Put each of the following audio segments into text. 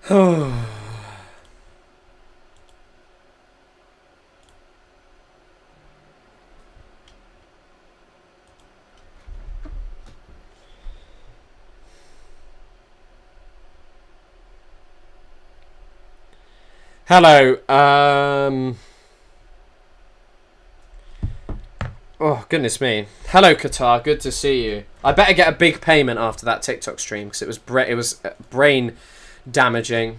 Hello. Oh, goodness me. Hello, Qatar. Good to see you. I better get a big payment after that TikTok stream because it was brain damaging.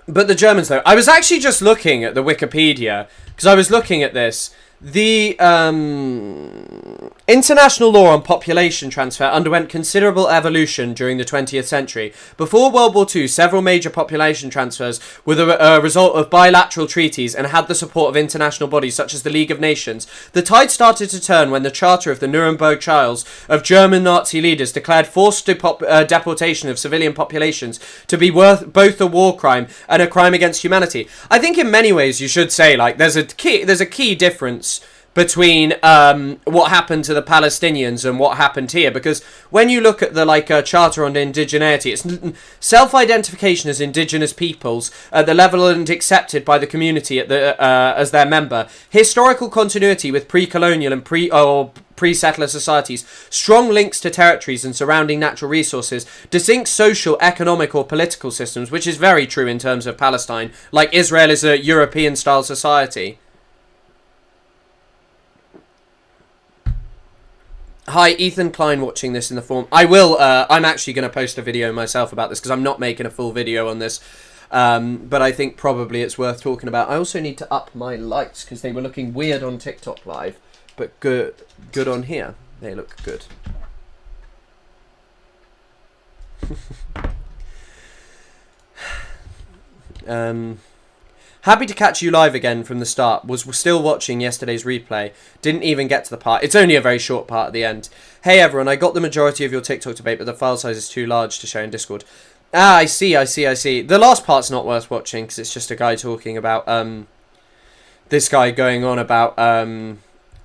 But the Germans, though, I was actually just looking at the Wikipedia because I was looking at this. The international law on population transfer underwent considerable evolution during the 20th century. Before World War II, several major population transfers were the result of bilateral treaties and had the support of international bodies such as the League of Nations. The tide started to turn when the Charter of the Nuremberg Trials of German Nazi leaders declared forced deportation of civilian populations to be both a war crime and a crime against humanity. I think in many ways you should say, like, there's a key difference between what happened to the Palestinians and what happened here, because when you look at the Charter on Indigeneity, it's self-identification as indigenous peoples at the level and accepted by the community at the as their member, historical continuity with pre-colonial and pre-settler societies, strong links to territories and surrounding natural resources, distinct social, economic or political systems, which is very true in terms of Palestine, like Israel is a European-style society. Hi, Ethan Klein watching this in the form. I will, I'm actually going to post a video myself about this because I'm not making a full video on this. But I think probably it's worth talking about. I also need to up my lights because they were looking weird on TikTok Live. But good on here. They look good. Happy to catch you live again from the start. Was still watching yesterday's replay. Didn't even get to the part. It's only a very short part at the end. Hey everyone, I got the majority of your TikTok debate, but the file size is too large to share in Discord. Ah, I see. The last part's not worth watching because it's just a guy talking about this guy going on about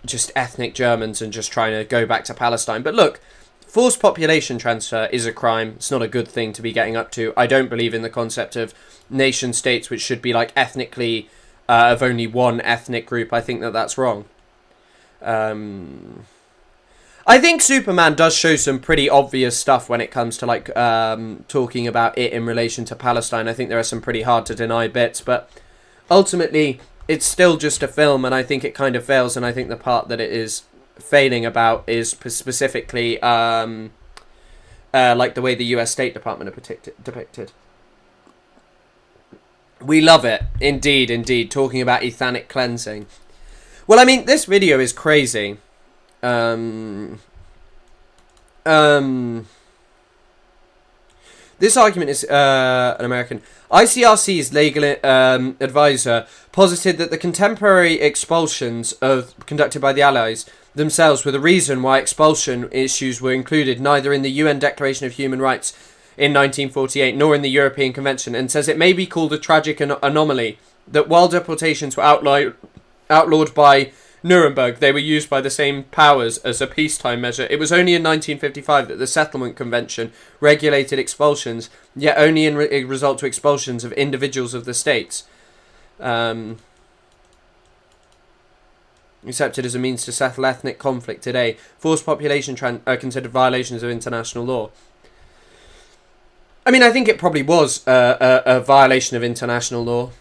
just ethnic Germans and just trying to go back to Palestine. But look, forced population transfer is a crime. It's not a good thing to be getting up to. I don't believe in the concept of nation states which should be like ethnically of only one ethnic group. I think that that's wrong. I think Superman does show some pretty obvious stuff when it comes to like talking about it in relation to Palestine. I think there are some pretty hard to deny bits, but ultimately it's still just a film, and I think it kind of fails. And I think the part that it is failing about is specifically like the way the US State Department are depicted. We love it. Indeed. Talking about ethnic cleansing. Well, I mean, this video is crazy. This argument is an American. ICRC's legal advisor posited that the contemporary expulsions conducted by the Allies themselves were the reason why expulsion issues were included neither in the UN Declaration of Human Rights in 1948 nor in the European Convention, and says it may be called a tragic anomaly that while deportations were outlawed by Nuremberg, they were used by the same powers as a peacetime measure. It was only in 1955 that the Settlement Convention regulated expulsions, yet only in result to expulsions of individuals of the states. Accepted as a means to settle ethnic conflict today. Forced population are considered violations of international law. I mean, I think it probably was a violation of international law.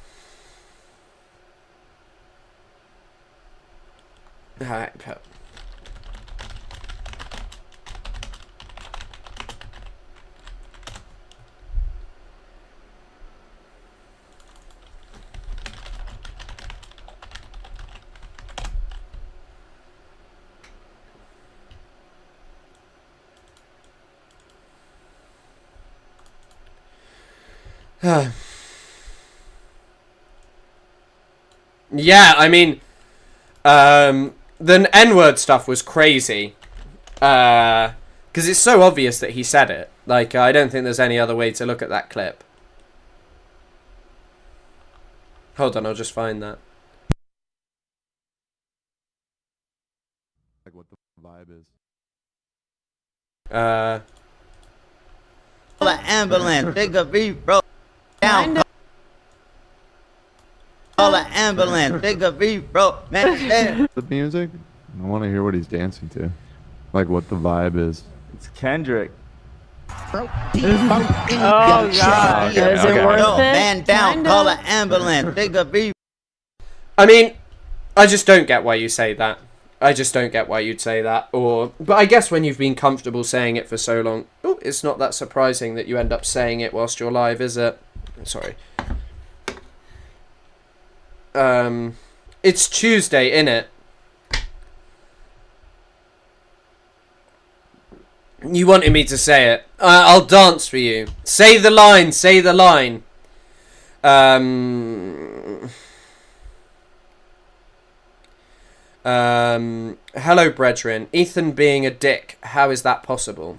Alright. Yeah, I mean, the N-word stuff was crazy. Because it's so obvious that he said it. Like, I don't think there's any other way to look at that clip. Hold on, I'll just find that. Like what the vibe is. The ambulance, big of beef, bro. Down. Call the ambulance, big of beef, bro. Man, The music? I want to hear what he's dancing to. Like what the vibe is. It's Kendrick. oh God. Is it worth it? Man down, Kinda. call the ambulance, big of beef. I mean, I just don't get why you say that. I just don't get why you'd say that. But I guess when you've been comfortable saying it for so long, it's not that surprising that you end up saying it whilst you're live, is it? Sorry. It's Tuesday, innit? You wanted me to say it. I'll dance for you. Say the line, say the line. Hello, brethren. Ethan being a dick. How is that possible?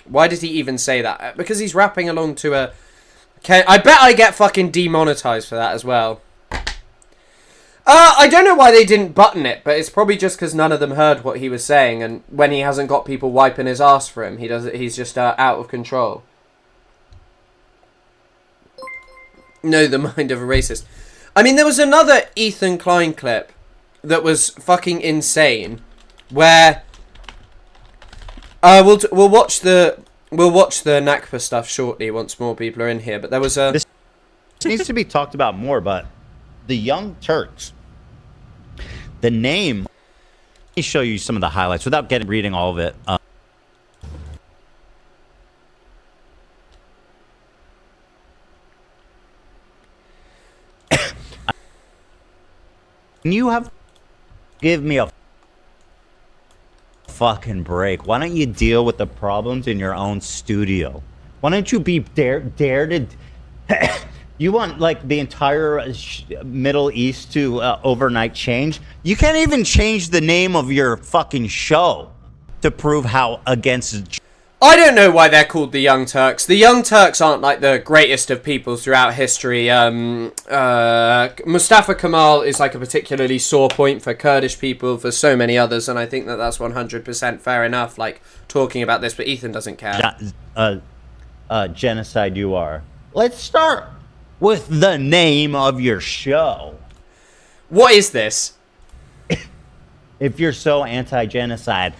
Why did he even say that? Because he's rapping along to a... I bet I get fucking demonetized for that as well. I don't know why they didn't button it, but it's probably just because none of them heard what he was saying, and when he hasn't got people wiping his ass for him, he's just out of control. Know the mind of a racist. I mean, there was another Ethan Klein clip that was fucking insane, where we'll watch the Nakba stuff shortly once more people are in here. But there was a... This needs to be talked about more, but the Young Turks, the name. Let me show you some of the highlights without reading all of it. You have give me a fucking break. Why don't you deal with the problems in your own studio? Why don't you be dare to you want like the entire Middle East to overnight change? You can't even change the name of your fucking show to prove how against... I don't know why they're called the Young Turks. The Young Turks aren't like the greatest of people throughout history. Mustafa Kemal is like a particularly sore point for Kurdish people, for so many others, and I think that that's 100% fair enough, like, talking about this, but Ethan doesn't care. Genocide you are. Let's start with the name of your show. What is this? If you're so anti-genocide.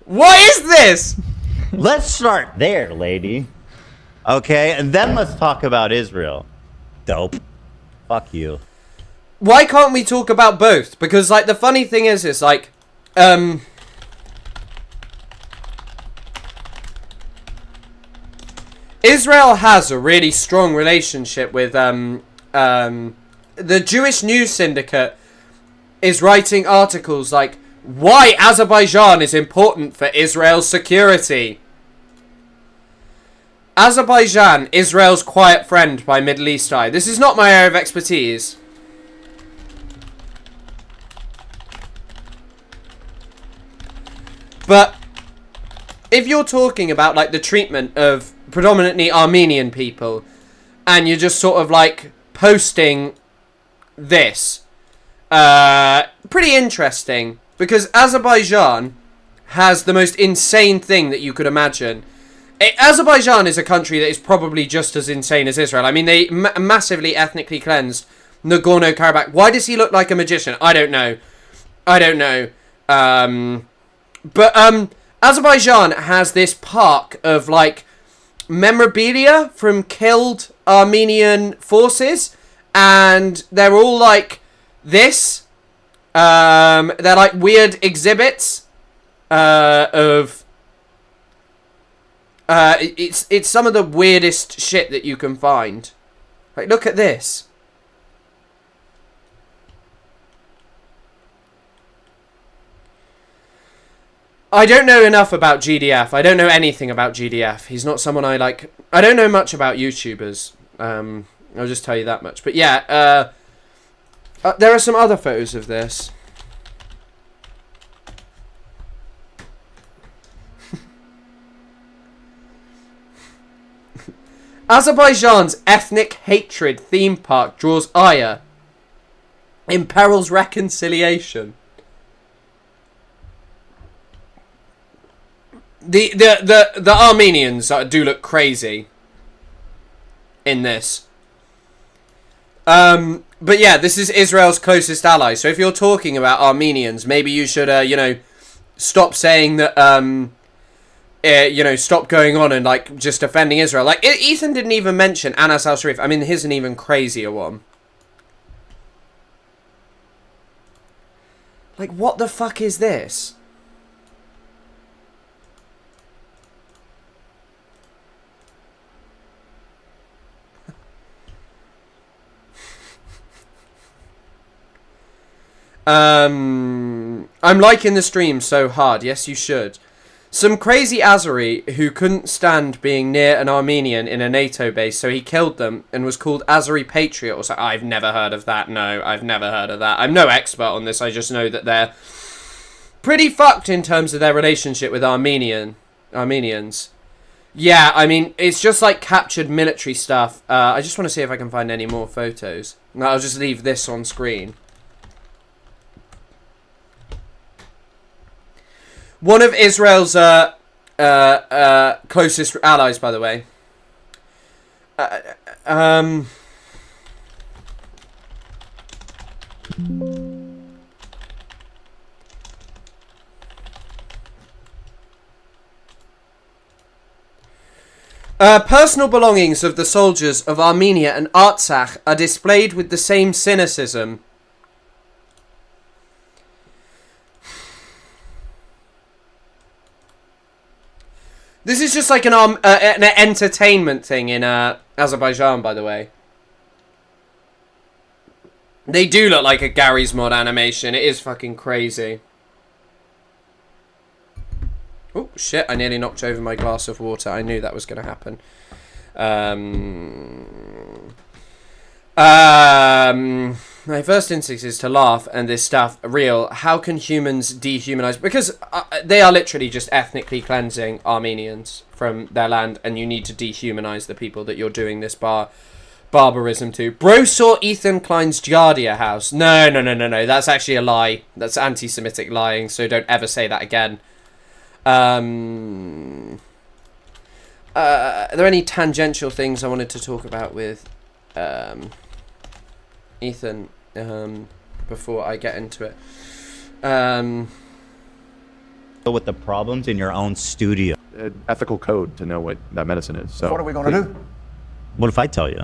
What is this? Let's start there, lady. Okay, and then let's talk about Israel. Dope. Fuck you. Why can't we talk about both? Because, like, the funny thing is like, Israel has a really strong relationship with, the Jewish News Syndicate is writing articles like, why Azerbaijan is important for Israel's security. Azerbaijan, Israel's quiet friend by Middle East Eye. This is not my area of expertise. But if you're talking about like the treatment of predominantly Armenian people, and you're just sort of like posting this, pretty interesting. Because Azerbaijan has the most insane thing that you could imagine. Azerbaijan is a country that is probably just as insane as Israel. I mean, they massively ethnically cleansed Nagorno-Karabakh. Why does he look like a magician? I don't know. But Azerbaijan has this park of, like, memorabilia from killed Armenian forces. And they're all like this. They're like weird exhibits of it's some of the weirdest shit that you can find. Like, look at this. I don't know enough about GDF. I don't know anything about GDF. He's not someone I like. I don't know much about YouTubers. I'll just tell you that much. But yeah, there are some other photos of this. Azerbaijan's ethnic hatred theme park draws ire. Imperils reconciliation. The Armenians do look crazy in this. But yeah, this is Israel's closest ally. So if you're talking about Armenians, maybe you should, stop saying that, stop going on and, like, just defending Israel. Like, Ethan didn't even mention Anas al-Sharif. I mean, here's an even crazier one. Like, what the fuck is this? I'm liking the stream so hard. Yes, you should. Some crazy Azeri who couldn't stand being near an Armenian in a NATO base, so he killed them and was called Azeri Patriot. Or so. I've never heard of that. No, I've never heard of that. I'm no expert on this. I just know that they're pretty fucked in terms of their relationship with Armenians. Yeah, I mean, it's just like captured military stuff. I just want to see if I can find any more photos. No, I'll just leave this on screen. One of Israel's closest allies, by the way. Personal belongings of the soldiers of Armenia and Artsakh are displayed with the same cynicism. This is just like an entertainment thing in Azerbaijan, by the way. They do look like a Gary's Mod animation. It is fucking crazy. Oh, shit. I nearly knocked over my glass of water. I knew that was going to happen. My first instinct is to laugh, and this stuff real. How can humans dehumanize? Because they are literally just ethnically cleansing Armenians from their land, and you need to dehumanize the people that you're doing this barbarism to. Bro saw Ethan Klein's Giardia house. No. That's actually a lie. That's anti-Semitic lying, so don't ever say that again. Are there any tangential things I wanted to talk about with Ethan before I get into it? With the problems in your own studio. Ethical code to know what that medicine is. So What are we going to do? What if I tell you?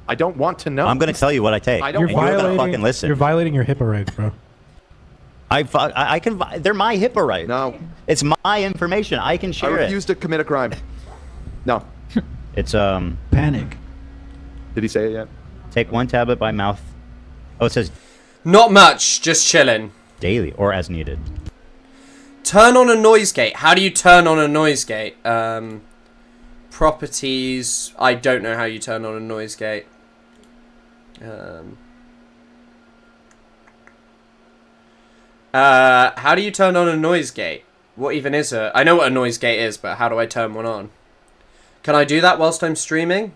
I don't want to know. I'm going to tell you what I take. I don't and want you're to going to fucking listen. You're violating your HIPAA rights, bro. I can. They're my HIPAA rights. No. It's my information. I can I share refuse to commit a crime. No. It's Panic. Did he say it yet? take one tablet by mouth. Oh, it says Not much, just chilling. daily or as needed. Turn on a noise gate. How do you turn on a noise gate? Properties. I don't know how you turn on a noise gate. How do you turn on a noise gate? What even is it? I know what a noise gate is, but how do I turn one on? Can I do that whilst I'm streaming?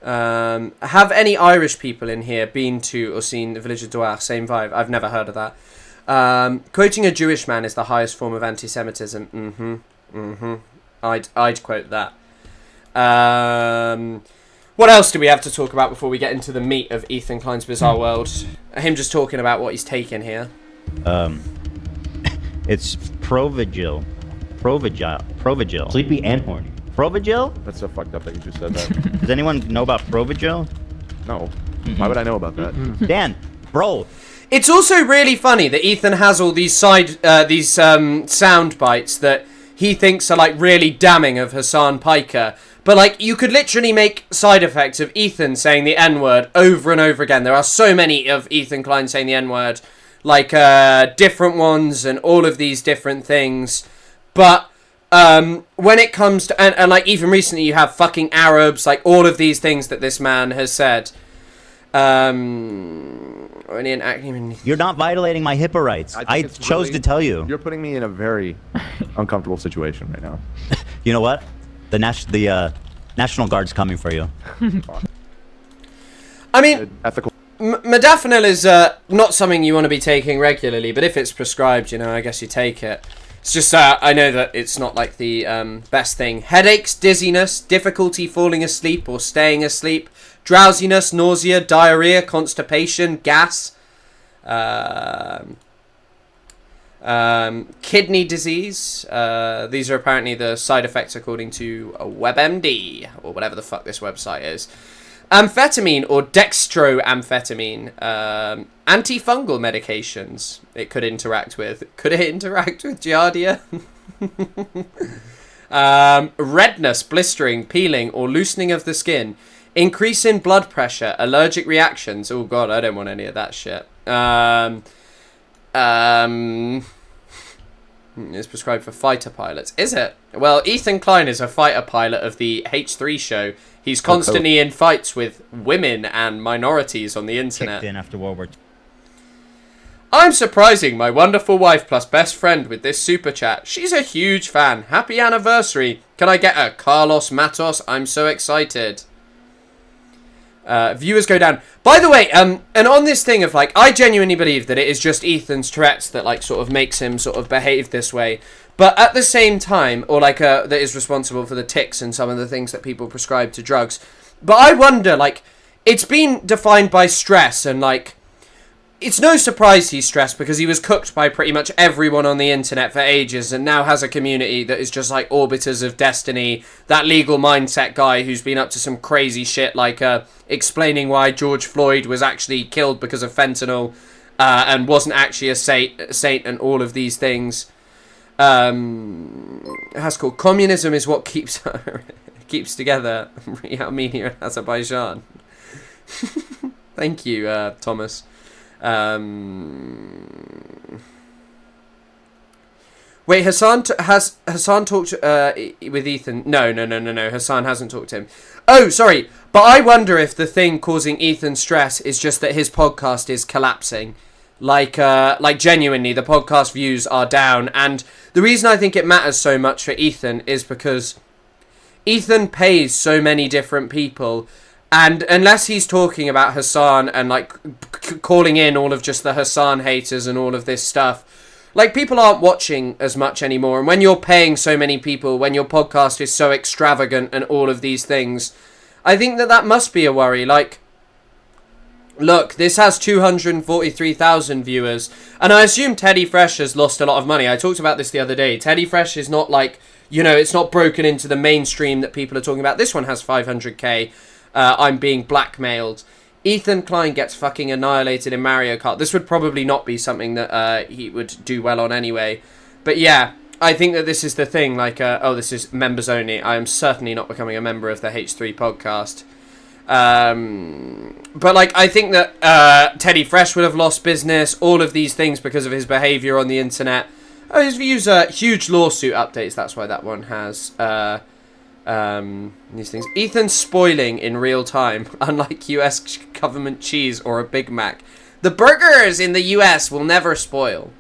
Have any Irish people in here been to or seen the Village of Douar? Same vibe. I've never heard of that. Quoting a Jewish man is the highest form of anti-Semitism. I'd quote that. What else do we have to talk about before we get into the meat of Ethan Klein's Bizarre World? Him just talking about what he's taken here. It's Provigil. Sleepy and horny. Provigil? That's so fucked up that you just said that. Does anyone know about Provigil? No. Why would I know about that? Dan, bro. It's also really funny that Ethan has all these sound bites that he thinks are like really damning of Hassan Piker. But like you could literally make side effects of Ethan saying the N-word over and over again. There are so many of Ethan Klein saying the N-word like different ones and all of these different things. But when it comes to and like even recently you have fucking Arabs, like all of these things that this man has said. You're not violating my HIPAA rights. I chose to tell you. You're putting me in a very uncomfortable situation right now. You know what? The National Guard's coming for you. I mean, Ethical. modafinil is not something you want to be taking regularly, but if it's prescribed, you know, I guess you take it. It's just I know that it's not like the best thing. Headaches, dizziness, difficulty falling asleep or staying asleep, drowsiness, nausea, diarrhea, constipation, gas, kidney disease. These are apparently the side effects according to WebMD, or whatever the fuck this website is. Amphetamine or dextroamphetamine, antifungal medications it could interact with. Could it interact with Giardia? Redness, blistering, peeling or loosening of the skin, increase in blood pressure, allergic reactions. Oh god, I don't want any of that shit. It's prescribed for fighter pilots. Is it? Well, Ethan Klein is a fighter pilot of the H3 show. He's constantly in fights with women and minorities on the internet. Kicked in after World War II. I'm surprising my wonderful wife plus best friend with this super chat. She's a huge fan. Happy anniversary. Can I get a Carlos Matos? I'm so excited. Viewers go down. By the way, and on this thing of like, I genuinely believe that it is just Ethan's Tourette's that like sort of makes him sort of behave this way. But at the same time, or like that is responsible for the tics and some of the things that people prescribe to drugs. But I wonder, like, it's been defined by stress and like, it's no surprise he's stressed because he was cooked by pretty much everyone on the internet for ages and now has a community that is just like Arbiters of Destiny, that legal mindset guy who's been up to some crazy shit like explaining why George Floyd was actually killed because of fentanyl and wasn't actually a saint and all of these things. Has called communism is what keeps keeps together Armenia and Azerbaijan. Thank you, Thomas. Wait, has Hassan talked with Ethan? No. Hassan hasn't talked to him. Oh, sorry. But I wonder if the thing causing Ethan stress is just that his podcast is collapsing. Like genuinely, the podcast views are down. And the reason I think it matters so much for Ethan is because Ethan pays so many different people. And unless he's talking about Hassan and like calling in all of just the Hassan haters and all of this stuff, like people aren't watching as much anymore. And when you're paying so many people, when your podcast is so extravagant and all of these things, I think that must be a worry. Like, look, this has 243,000 viewers, and I assume Teddy Fresh has lost a lot of money. I talked about this the other day. Teddy Fresh is not like, you know, it's not broken into the mainstream that people are talking about. This one has 500k. I'm being blackmailed. Ethan Klein gets fucking annihilated in Mario Kart. This would probably not be something that he would do well on anyway. But yeah, I think that this is the thing. Like, oh, this is members only. I am certainly not becoming a member of the H3 podcast. But like, I think that Teddy Fresh would have lost business. All of these things because of his behaviour on the internet. Oh, his views are huge lawsuit updates. That's why that one has these things. Ethan's spoiling in real time, unlike US government cheese or a Big Mac. The burgers in the US will never spoil.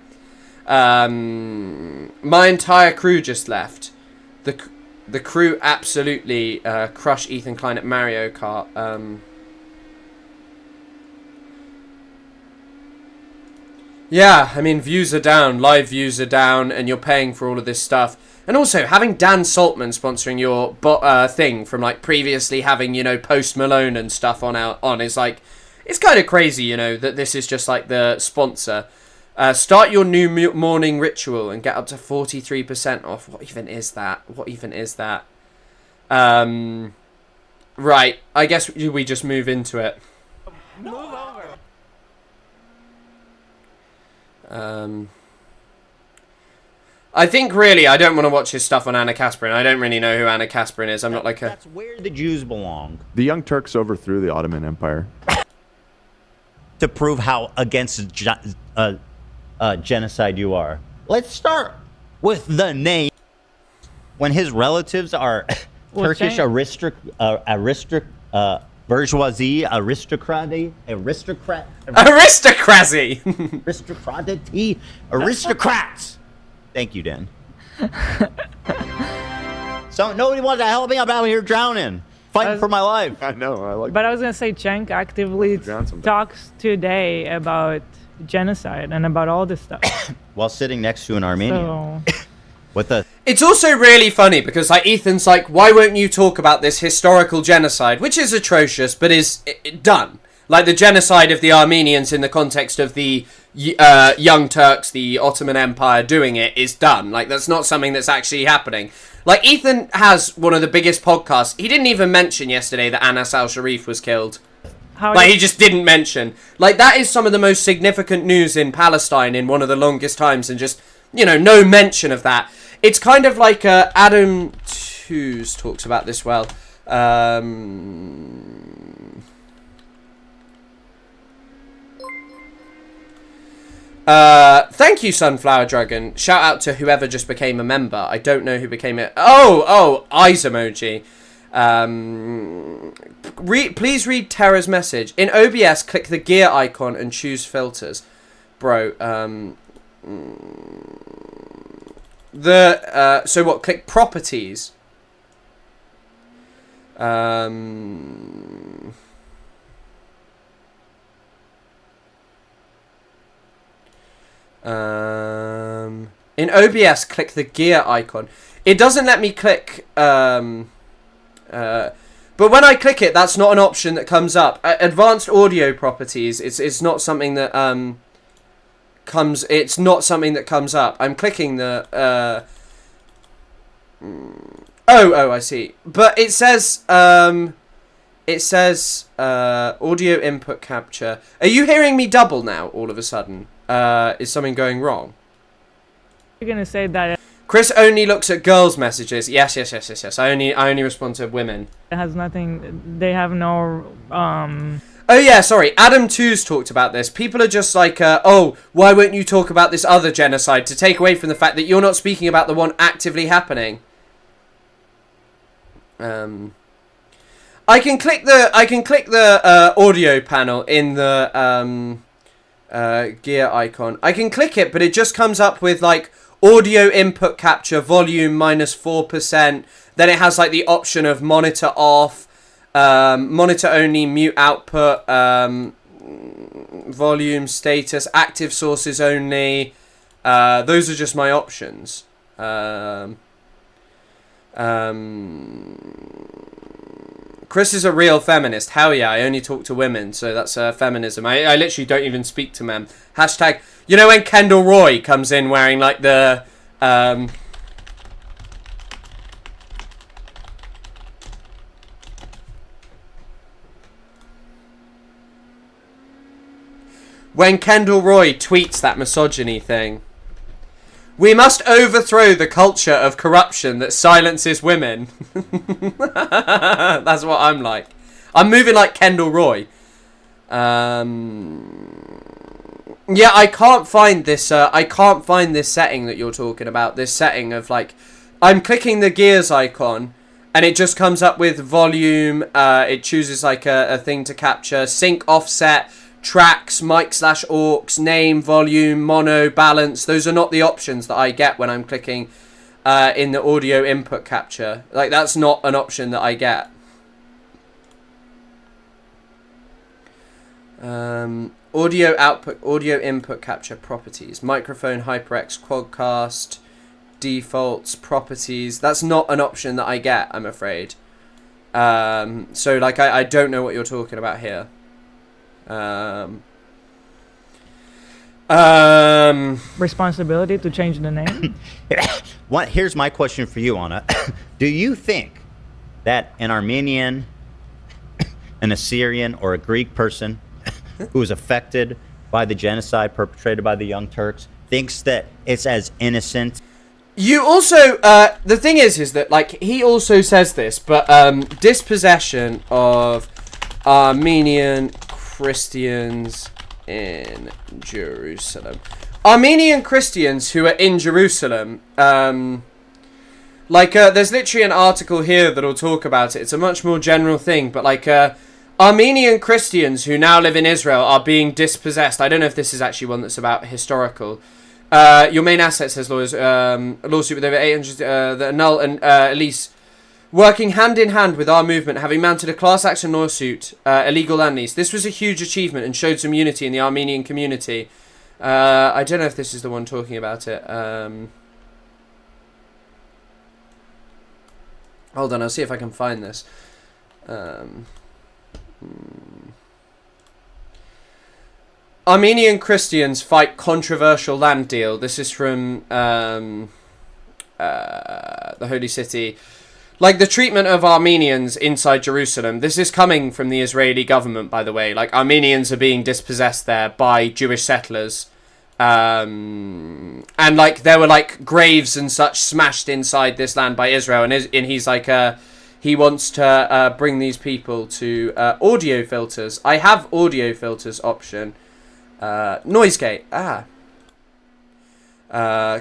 My entire crew just left. The crew absolutely crush Ethan Klein at Mario Kart. Yeah, I mean, views are down, live views are down, and you're paying for all of this stuff. And also, having Dan Saltman sponsoring your thing from, like, previously having, you know, Post Malone and stuff on is, like, it's kind of crazy, you know, that this is just, like, the sponsor. Start your new morning ritual and get up to 43% off. What even is that? Right, I guess we just move into it. Move over. I think really I don't want to watch his stuff on Anna Kasparian. I don't really know who Anna Kasparian is. I'm not like a... That's where the Jews belong. The Young Turks overthrew the Ottoman Empire. To prove how against genocide you are. Let's start with the name. When his relatives are Turkish bourgeoisie, aristocracy. Aristocrats. Thank you, Dan. So nobody wants to help me. I'm out here drowning, fighting for my life. I know. I like. But I was gonna say, Cenk actively talks today about genocide and about all this stuff. While sitting next to an Armenian. So, With a It's also really funny because like Ethan's like, why won't you talk about this historical genocide, which is atrocious, but is done. Like the genocide of the Armenians in the context of the Young Turks, the Ottoman Empire doing it is done. Like that's not something that's actually happening. Like Ethan has one of the biggest podcasts. He didn't even mention yesterday that Anas al-Sharif was killed. Like, he just didn't mention. Like, that is some of the most significant news in Palestine in one of the longest times, and just, you know, no mention of that. It's kind of like Adam Tooze talks about this well. Thank you, Sunflower Dragon. Shout out to whoever just became a member. I don't know who became it. Oh, eyes emoji. Please read Tara's message. In OBS, click the gear icon and choose filters. Bro, so what? Click properties. In OBS, click the gear icon. It doesn't let me click, but when I click it, that's not an option that comes up. Advanced audio properties. It's not something that comes. It's not something that comes up. I'm clicking the. Oh, I see. But it says audio input capture. Are you hearing me double now? All of a sudden, is something going wrong? you're gonna say that Chris only looks at girls' messages. Yes. I only respond to women. it has nothing. They have no. Oh yeah, sorry. Adam Tooze talked about this. People are just like, oh, why won't you talk about this other genocide to take away from the fact that you're not speaking about the one actively happening? I can click the audio panel in the gear icon. I can click it, but it just comes up with like audio input capture volume -4%. Then it has like the option of monitor off, monitor only, mute output, volume status, active sources only. Those are just my options. Chris is a real feminist. Hell yeah, I only talk to women, so that's feminism. I literally don't even speak to men. Hashtag, you know when Kendall Roy comes in wearing like the... when Kendall Roy tweets that misogyny thing. We must overthrow the culture of corruption that silences women. That's what I'm like. I'm moving like Kendall Roy. Yeah, I can't find this. I can't find this setting that you're talking about. This setting of like, I'm clicking the gears icon, and it just comes up with volume. It chooses like a thing to capture, sync, offset, tracks, mic/aux, name, volume, mono, balance. Those are not the options that I get when I'm clicking in the audio input capture. Like, that's not an option that I get. Audio output, audio input capture properties, microphone, HyperX, Quadcast, defaults, properties. That's not an option that I get, I'm afraid. So like I don't know what you're talking about here. responsibility to change the name. Here's my question for you, Anna. Do you think that an Armenian, an Assyrian, or a Greek person who is affected by the genocide perpetrated by the Young Turks thinks that it's as innocent? You also, the thing is that, like, he also says this, but dispossession of Armenian Christians in Jerusalem. Armenian Christians who are in Jerusalem, there's literally an article here that'll talk about it. It's a much more general thing, but Armenian Christians who now live in Israel are being dispossessed. I don't know if this is actually one that's about historical. Your main asset, says lawyers, lawsuit with over 800 that annul and Elise, working hand in hand with our movement, having mounted a class action lawsuit, illegal land lease. This was a huge achievement and showed some unity in the Armenian community. I don't know if this is the one talking about it. Hold on, I'll see if I can find this. Armenian Christians fight controversial land deal. This is from the Holy City. Like, the treatment of Armenians inside Jerusalem. This is coming from the Israeli government, by the way. Like, Armenians are being dispossessed there by Jewish settlers. And, like, there were, like, graves and such smashed inside this land by Israel. And he's like, he wants to bring these people to audio filters. I have audio filters option. Noise gate.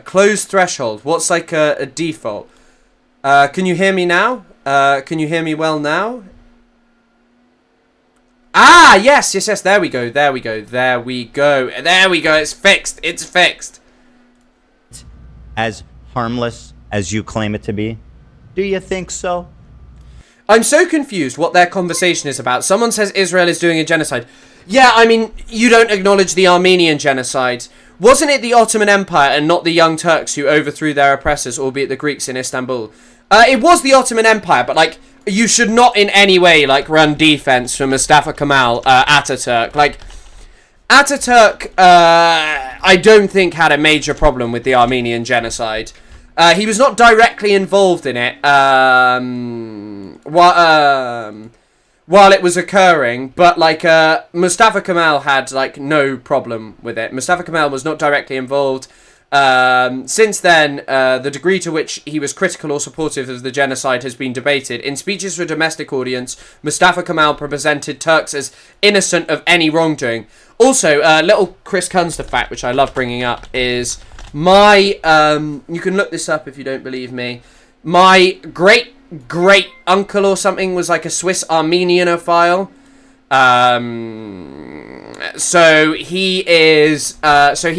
Closed threshold. What's, like, a default? Can you hear me now? Can you hear me well now? Yes. There we go. It's fixed. It's fixed. As harmless as you claim it to be? Do you think so? I'm so confused what their conversation is about. Someone says Israel is doing a genocide. Yeah, I mean, you don't acknowledge the Armenian genocide. Wasn't it the Ottoman Empire and not the Young Turks who overthrew their oppressors, albeit the Greeks in Istanbul? It was the Ottoman Empire, but, like, you should not in any way, like, run defense for Mustafa Kemal Ataturk. Like, Ataturk, I don't think had a major problem with the Armenian genocide. He was not directly involved in it while it was occurring, but, like, Mustafa Kemal had, like, no problem with it. Mustafa Kemal was not directly involved. Since then, the degree to which he was critical or supportive of the genocide has been debated. In speeches for a domestic audience, Mustafa Kemal represented Turks as innocent of any wrongdoing. Also, little Chris Kunster fact, which I love bringing up, is my, you can look this up if you don't believe me, my great uncle or something was like a Swiss Armenianophile. So he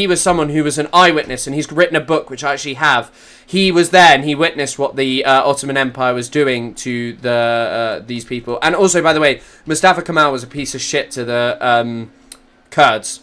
was someone who was an eyewitness, and he's written a book which I actually have. He was there and he witnessed what the Ottoman Empire was doing to these people. And also, by the way, Mustafa Kemal was a piece of shit to the Kurds.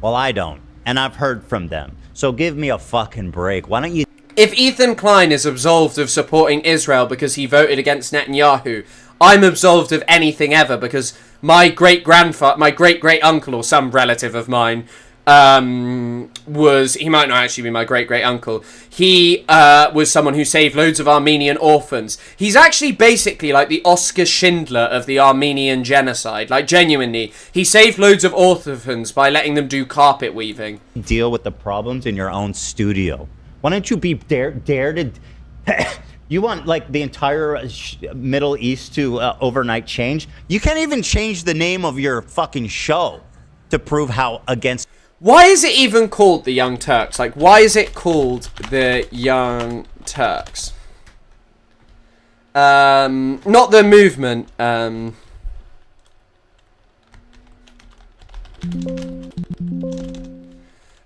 Well, I don't, and I've heard from them. So give me a fucking break. Why don't you? If Ethan Klein is absolved of supporting Israel because he voted against Netanyahu, I'm absolved of anything ever because my great uncle or some relative of mine he might not actually be my great uncle. He was someone who saved loads of Armenian orphans. He's actually basically like the Oscar Schindler of the Armenian genocide. Like, genuinely, he saved loads of orphans by letting them do carpet weaving. Deal with the problems in your own studio. Why don't you be dare to? You want, like, the entire Middle East to overnight change? You can't even change the name of your fucking show to prove how against. Why is it even called the Young Turks? Like, why is it called the Young Turks? Not the movement.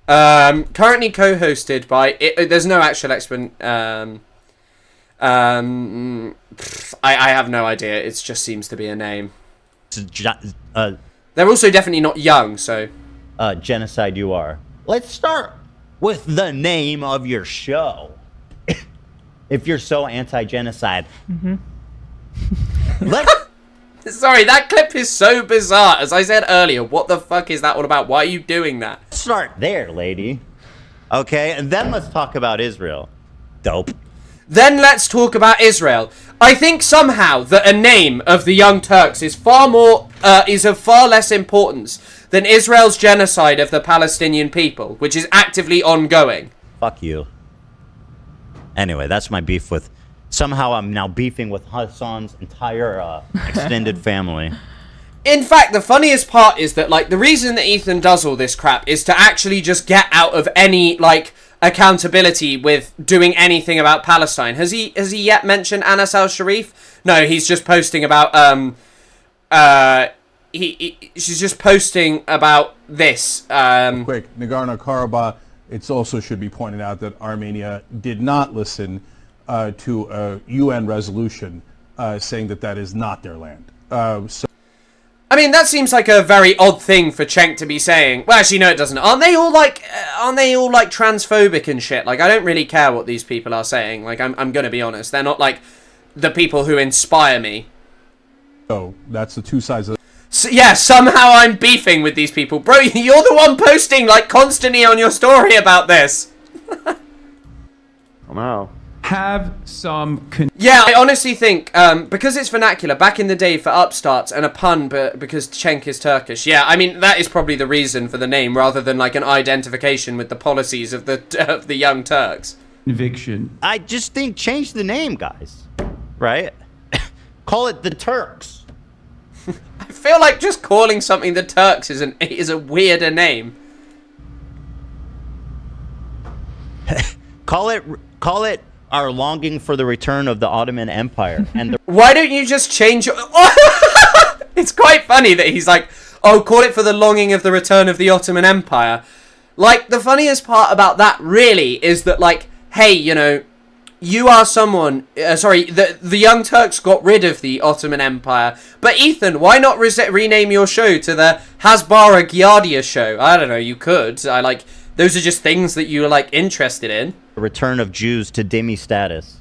Currently co-hosted by. There's no actual explanation. I have no idea. It just seems to be a name. They're also definitely not young, so. Genocide you are. Let's start with the name of your show. If you're so anti-genocide. Mm-hmm. Sorry, that clip is so bizarre. As I said earlier, what the fuck is that all about? Why are you doing that? Start there, lady. Okay, and then let's talk about Israel. Dope. Then let's talk about Israel. I think somehow that a name of the Young Turks is of far less importance than Israel's genocide of the Palestinian people, which is actively ongoing. Fuck you. Anyway, that's my beef with. Somehow I'm now beefing with Hassan's entire extended family. In fact, the funniest part is that, like, the reason that Ethan does all this crap is to actually just get out of any, like, accountability with doing anything about Palestine. Has he yet mentioned Anas al-Sharif? No, he's just posting about, she's just posting about this. Quick, Nagorno-Karabakh, it also should be pointed out that Armenia did not listen to a UN resolution saying that is not their land. I mean, that seems like a very odd thing for Cenk to be saying. Well, actually, no, it doesn't. Aren't they all like transphobic and shit? Like, I don't really care what these people are saying. Like, I'm gonna be honest. They're not like the people who inspire me. So that's the two sides of. So, yeah, somehow I'm beefing with these people, bro. You're the one posting like constantly on your story about this. Wow. Have some. Yeah, I honestly think because it's vernacular back in the day for upstarts and a pun, but because Cenk is Turkish. Yeah, I mean that is probably the reason for the name, rather than like an identification with the policies of the Young Turks. Conviction. I just think change the name, guys. Right? Call it the Turks. I feel like just calling something the Turks is a weirder name. Call it our longing for the return of the Ottoman Empire and the Why don't you just change your... It's quite funny that he's like, oh, call it for the longing of the return of the Ottoman Empire. Like, the funniest part about that, really, is that, like, hey, you know, you are someone... the Young Turks got rid of the Ottoman Empire. But, Ethan, why not rename your show to the Hasbara Giardia show? I don't know, you could. Those are just things that you're, like, interested in. return of Jews to dhimmi status.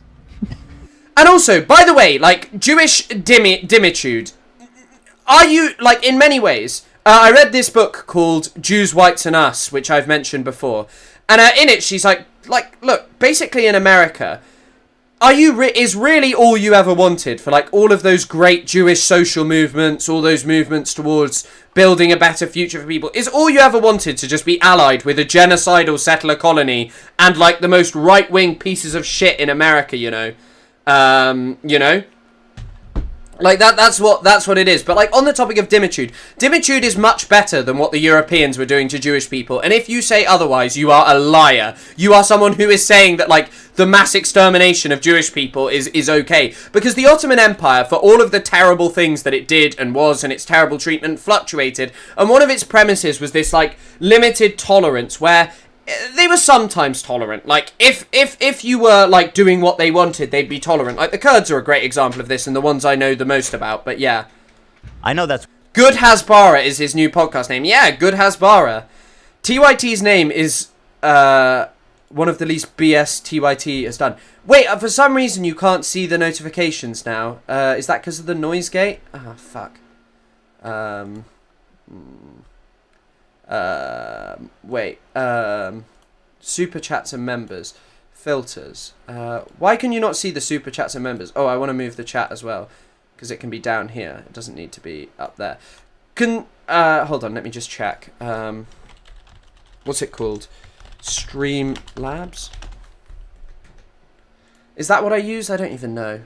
And also, by the way, like, Jewish dimitude, are you, like, in many ways, I read this book called Jews, Whites and Us, which I've mentioned before, and in it, she's like, look, basically in America, is really all you ever wanted for, like, all of those great Jewish social movements, all those movements towards building a better future for people, is all you ever wanted to just be allied with a genocidal settler colony and, like, the most right-wing pieces of shit in America, you know? You know? Like, that's what it is. But, like, on the topic of dimitude is much better than what the Europeans were doing to Jewish people. And if you say otherwise, you are a liar. You are someone who is saying that, like, the mass extermination of Jewish people is okay. Because the Ottoman Empire, for all of the terrible things that it did and was, and its terrible treatment, fluctuated. And one of its premises was this, like, limited tolerance where they were sometimes tolerant. Like, if you were, like, doing what they wanted, they'd be tolerant. Like, the Kurds are a great example of this, and the ones I know the most about, but yeah. I know that's... Good Hasbara is his new podcast name. Yeah, Good Hasbara. TYT's name is, one of the least BS TYT has done. Wait, for some reason you can't see the notifications now. Is that because of the noise gate? Ah, fuck. Wait, super chats and members, filters, why can you not see the super chats and members? Oh, I want to move the chat as well, because it can be down here, it doesn't need to be up there. Hold on, let me just check, what's it called, Streamlabs? Is that what I use? I don't even know.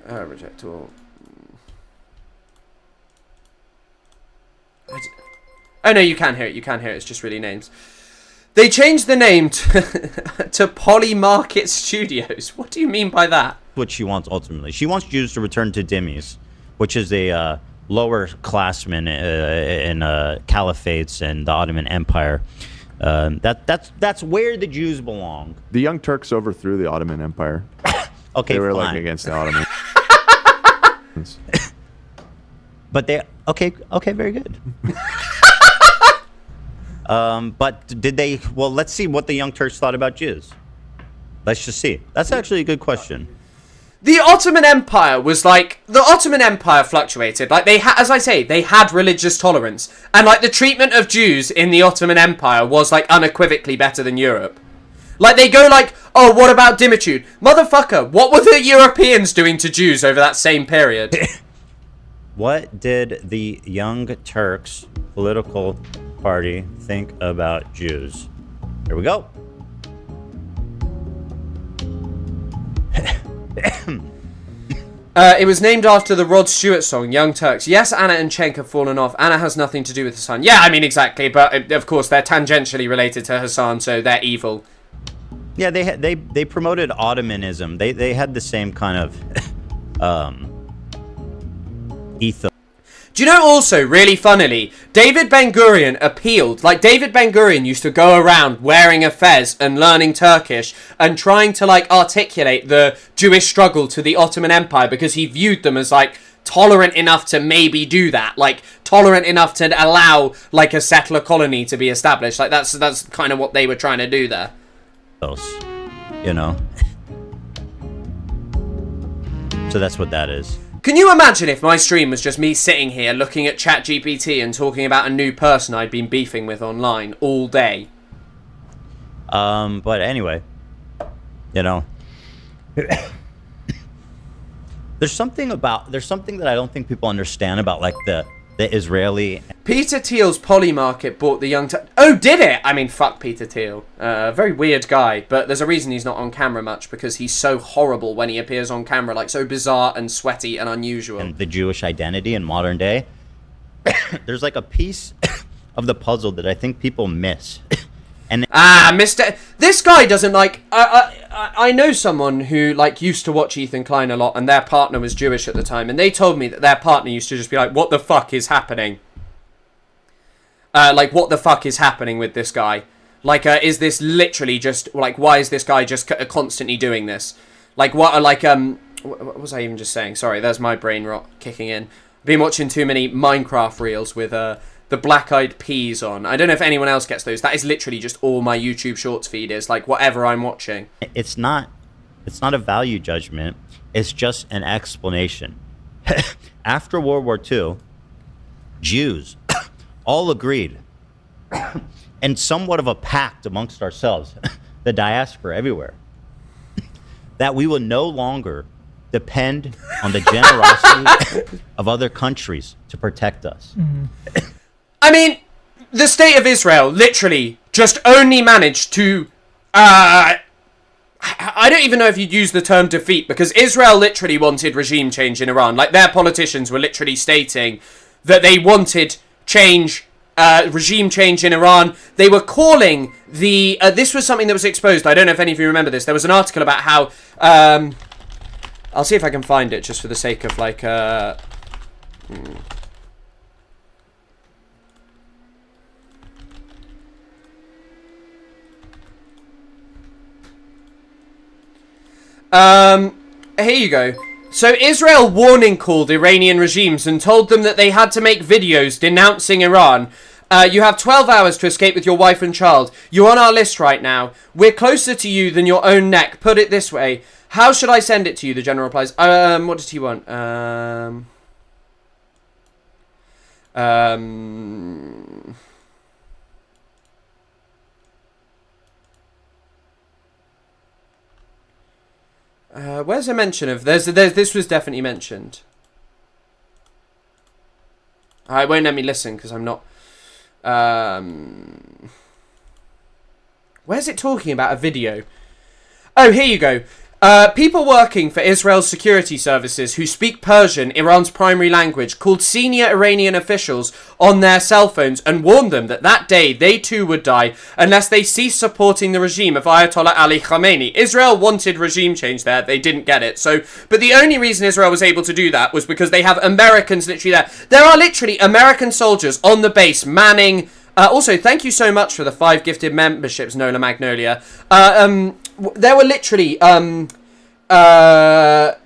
Reject all. Oh no, you can hear it. You can hear it. It's just really names. They changed the name to Poly Market Studios. What do you mean by that? What she wants ultimately. She wants Jews to return to dhimmis, which is a lower classman in caliphates and the Ottoman Empire. That's where the Jews belong. The Young Turks overthrew the Ottoman Empire. Okay, they were fine. like against the Ottomans. But they okay, very good. But did they? Well, let's see what the Young Turks thought about Jews. Let's just see. That's actually a good question. The Ottoman Empire was like, the Ottoman Empire fluctuated. Like, they as I say, they had religious tolerance, and like the treatment of Jews in the Ottoman Empire was like unequivocally better than Europe. Like, they go like, oh, what about dimitude? Motherfucker, what were the Europeans doing to Jews over that same period? What did the Young Turks political party think about Jews? Here we go. It was named after the Rod Stewart song, Young Turks. Yes, Anna and Cenk have fallen off. Anna has nothing to do with Hassan. Yeah, I mean, exactly. But, of course, they're tangentially related to Hassan, so they're evil. Yeah, they promoted Ottomanism. They had the same kind of ethos. Do you know also, really funnily, David Ben-Gurion appealed, like David Ben-Gurion used to go around wearing a fez and learning Turkish and trying to like articulate the Jewish struggle to the Ottoman Empire because he viewed them as like tolerant enough to maybe do that, like tolerant enough to allow like a settler colony to be established. Like that's kind of what they were trying to do there. You know? So that's what that is. Can you imagine if my stream was just me sitting here looking at ChatGPT and talking about a new person I'd been beefing with online all day? But anyway, you know, there's something that I don't think people understand about like the Israeli. Peter Thiel's Poly Market bought the Young Turks. Oh, did it? I mean, fuck Peter Thiel. Very weird guy, but there's a reason he's not on camera much, because he's so horrible when he appears on camera, like so bizarre and sweaty and unusual. And the Jewish identity in modern day. There's like a piece of the puzzle that I think people miss. And Mr. This guy doesn't like. I know someone who like used to watch Ethan Klein a lot, and their partner was Jewish at the time, and they told me that their partner used to just be like, "What the fuck is happening? Like, what the fuck is happening with this guy? Like, is this literally just like, why is this guy just constantly doing this? Like, what? Like, what was I even just saying? Sorry, there's my brain rot kicking in. I've been watching too many Minecraft reels with the black-eyed peas on. I don't know if anyone else gets those. That is literally just all my YouTube Shorts feed is, like, whatever I'm watching. It's not a value judgment. It's just an explanation. After World War II, Jews all agreed, and somewhat of a pact amongst ourselves, the diaspora everywhere, that we will no longer depend on the generosity of other countries to protect us. Mm-hmm. I mean, the state of Israel literally just only managed to, I don't even know if you'd use the term defeat, because Israel literally wanted regime change in Iran. Like, their politicians were literally stating that they wanted change, regime change in Iran. They were calling the, this was something that was exposed. I don't know if any of you remember this. There was an article about how, I'll see if I can find it just for the sake of, like, here you go. So Israel warning called Iranian regimes and told them that they had to make videos denouncing Iran. You have 12 hours to escape with your wife and child. You're on our list right now. We're closer to you than your own neck. Put it this way. How should I send it to you? The general replies. What does he want? Where's a mention of... This was definitely mentioned. It won't let me listen because I'm not... Where's it talking about a video? Oh, here you go. People working for Israel's security services who speak Persian, Iran's primary language, called senior Iranian officials on their cell phones and warned them that that day they too would die unless they ceased supporting the regime of Ayatollah Ali Khamenei. Israel wanted regime change there. They didn't get it. But the only reason Israel was able to do that was because they have Americans literally there. There are literally American soldiers on the base manning... also, thank you so much for the 5 gifted memberships, Nola Magnolia. There were literally, there are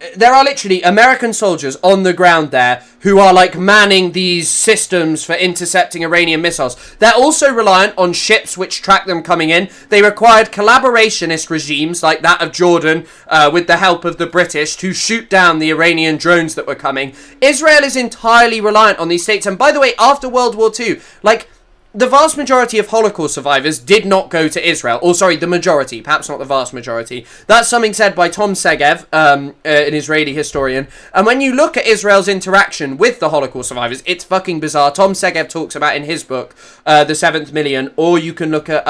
literally American soldiers on the ground there who are like manning these systems for intercepting Iranian missiles. They're also reliant on ships which track them coming in. They required collaborationist regimes like that of Jordan, with the help of the British, to shoot down the Iranian drones that were coming. Israel is entirely reliant on these states. And by the way, after World War II, like... the vast majority of Holocaust survivors did not go to Israel. Or, sorry, the majority. Perhaps not the vast majority. That's something said by Tom Segev, an Israeli historian. And when you look at Israel's interaction with the Holocaust survivors, it's fucking bizarre. Tom Segev talks about in his book, The Seventh Million. Or you can look at...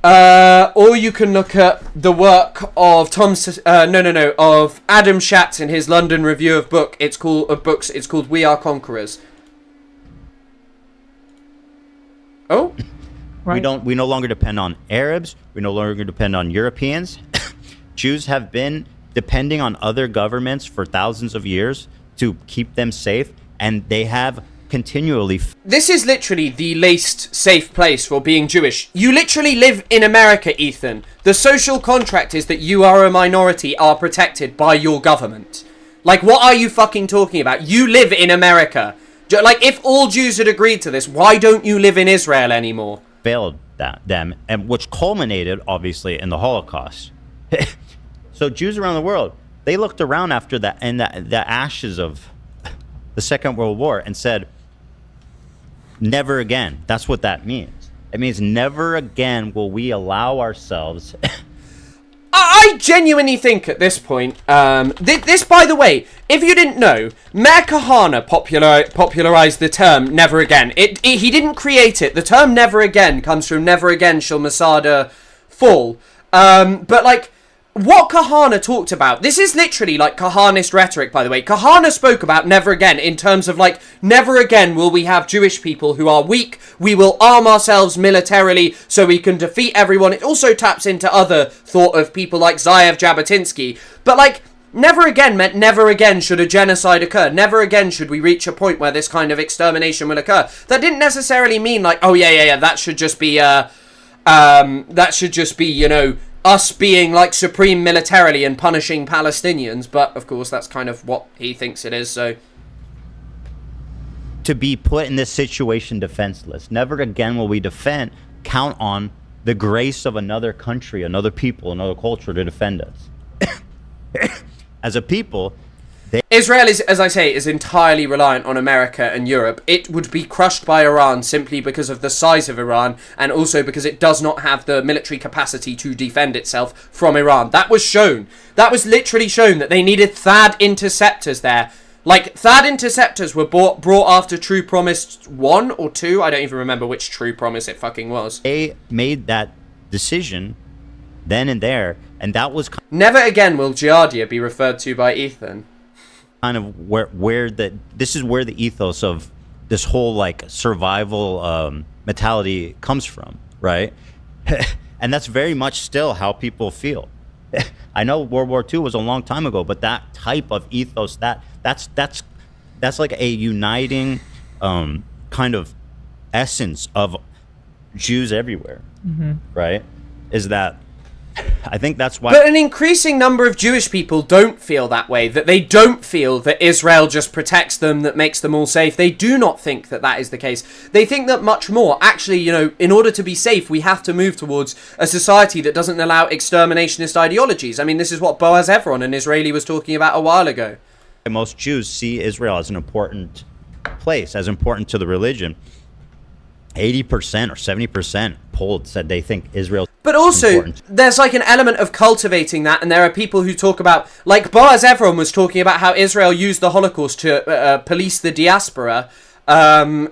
Or you can look at the work of of Adam Schatz in his London Review of Books. It's called We Are Conquerors. Oh, Right. We no longer depend on Arabs. We no longer depend on Europeans. Jews have been depending on other governments for thousands of years to keep them safe, and they have continually. This is literally the least safe place for being Jewish. You literally live in America, Ethan. The social contract is that you are a minority, are protected by your government. Like, what are you fucking talking about? You live in America. Like, if all Jews had agreed to this, why don't you live in Israel anymore? Failed them, and which culminated obviously in the Holocaust. So Jews around the world, they looked around after that and the ashes of the Second World War and said, never again. That's what that means. It means never again will we allow ourselves. I genuinely think at this point, this, by the way, if you didn't know, Meir Kahane popularized the term never again. He didn't create it. The term never again comes from never again shall Masada fall. But like, what Kahane talked about, this is literally like Kahanist rhetoric, by the way. Kahane spoke about never again in terms of like, never again will we have Jewish people who are weak. We will arm ourselves militarily so we can defeat everyone. It also taps into other thought of people like Ze'ev Jabotinsky. But like, never again meant never again should a genocide occur. Never again should we reach a point where this kind of extermination will occur. That didn't necessarily mean like, oh yeah, that should just be, you know, us being like supreme militarily and punishing Palestinians, but of course that's kind of what he thinks it is. So to be put in this situation defenseless. Never again will we count on the grace of another country, another people, another culture to defend us. As a people, Israel is, as I say, is entirely reliant on America and Europe. It would be crushed by Iran simply because of the size of Iran, and also because it does not have the military capacity to defend itself from Iran. That was shown. That was literally shown that they needed THAAD interceptors there. Like, THAAD interceptors were brought after True Promise 1 or 2. I don't even remember which True Promise it fucking was. they made that decision then and there, and that was Never again will Giardia be referred to by Ethan. kind of where this is where the ethos of this whole like survival mentality comes from, right? And that's very much still how people feel. I know World War II was a long time ago, but that type of ethos, that's like a uniting kind of essence of Jews everywhere, right? Is that I think that's why. But an increasing number of Jewish people don't feel that way, that they don't feel that Israel just protects them, that makes them all safe. They do not think that that is the case. They think that much more. Actually, you know, in order to be safe, we have to move towards a society that doesn't allow exterminationist ideologies. I mean, this is what Boaz Evron, an Israeli, was talking about a while ago. Most Jews see Israel as an important place, as important to the religion. 80% or 70% polled said they think Israel. But also, there's like an element of cultivating that, and there are people who talk about, like Boaz Evron was talking about how Israel used the Holocaust to police the diaspora for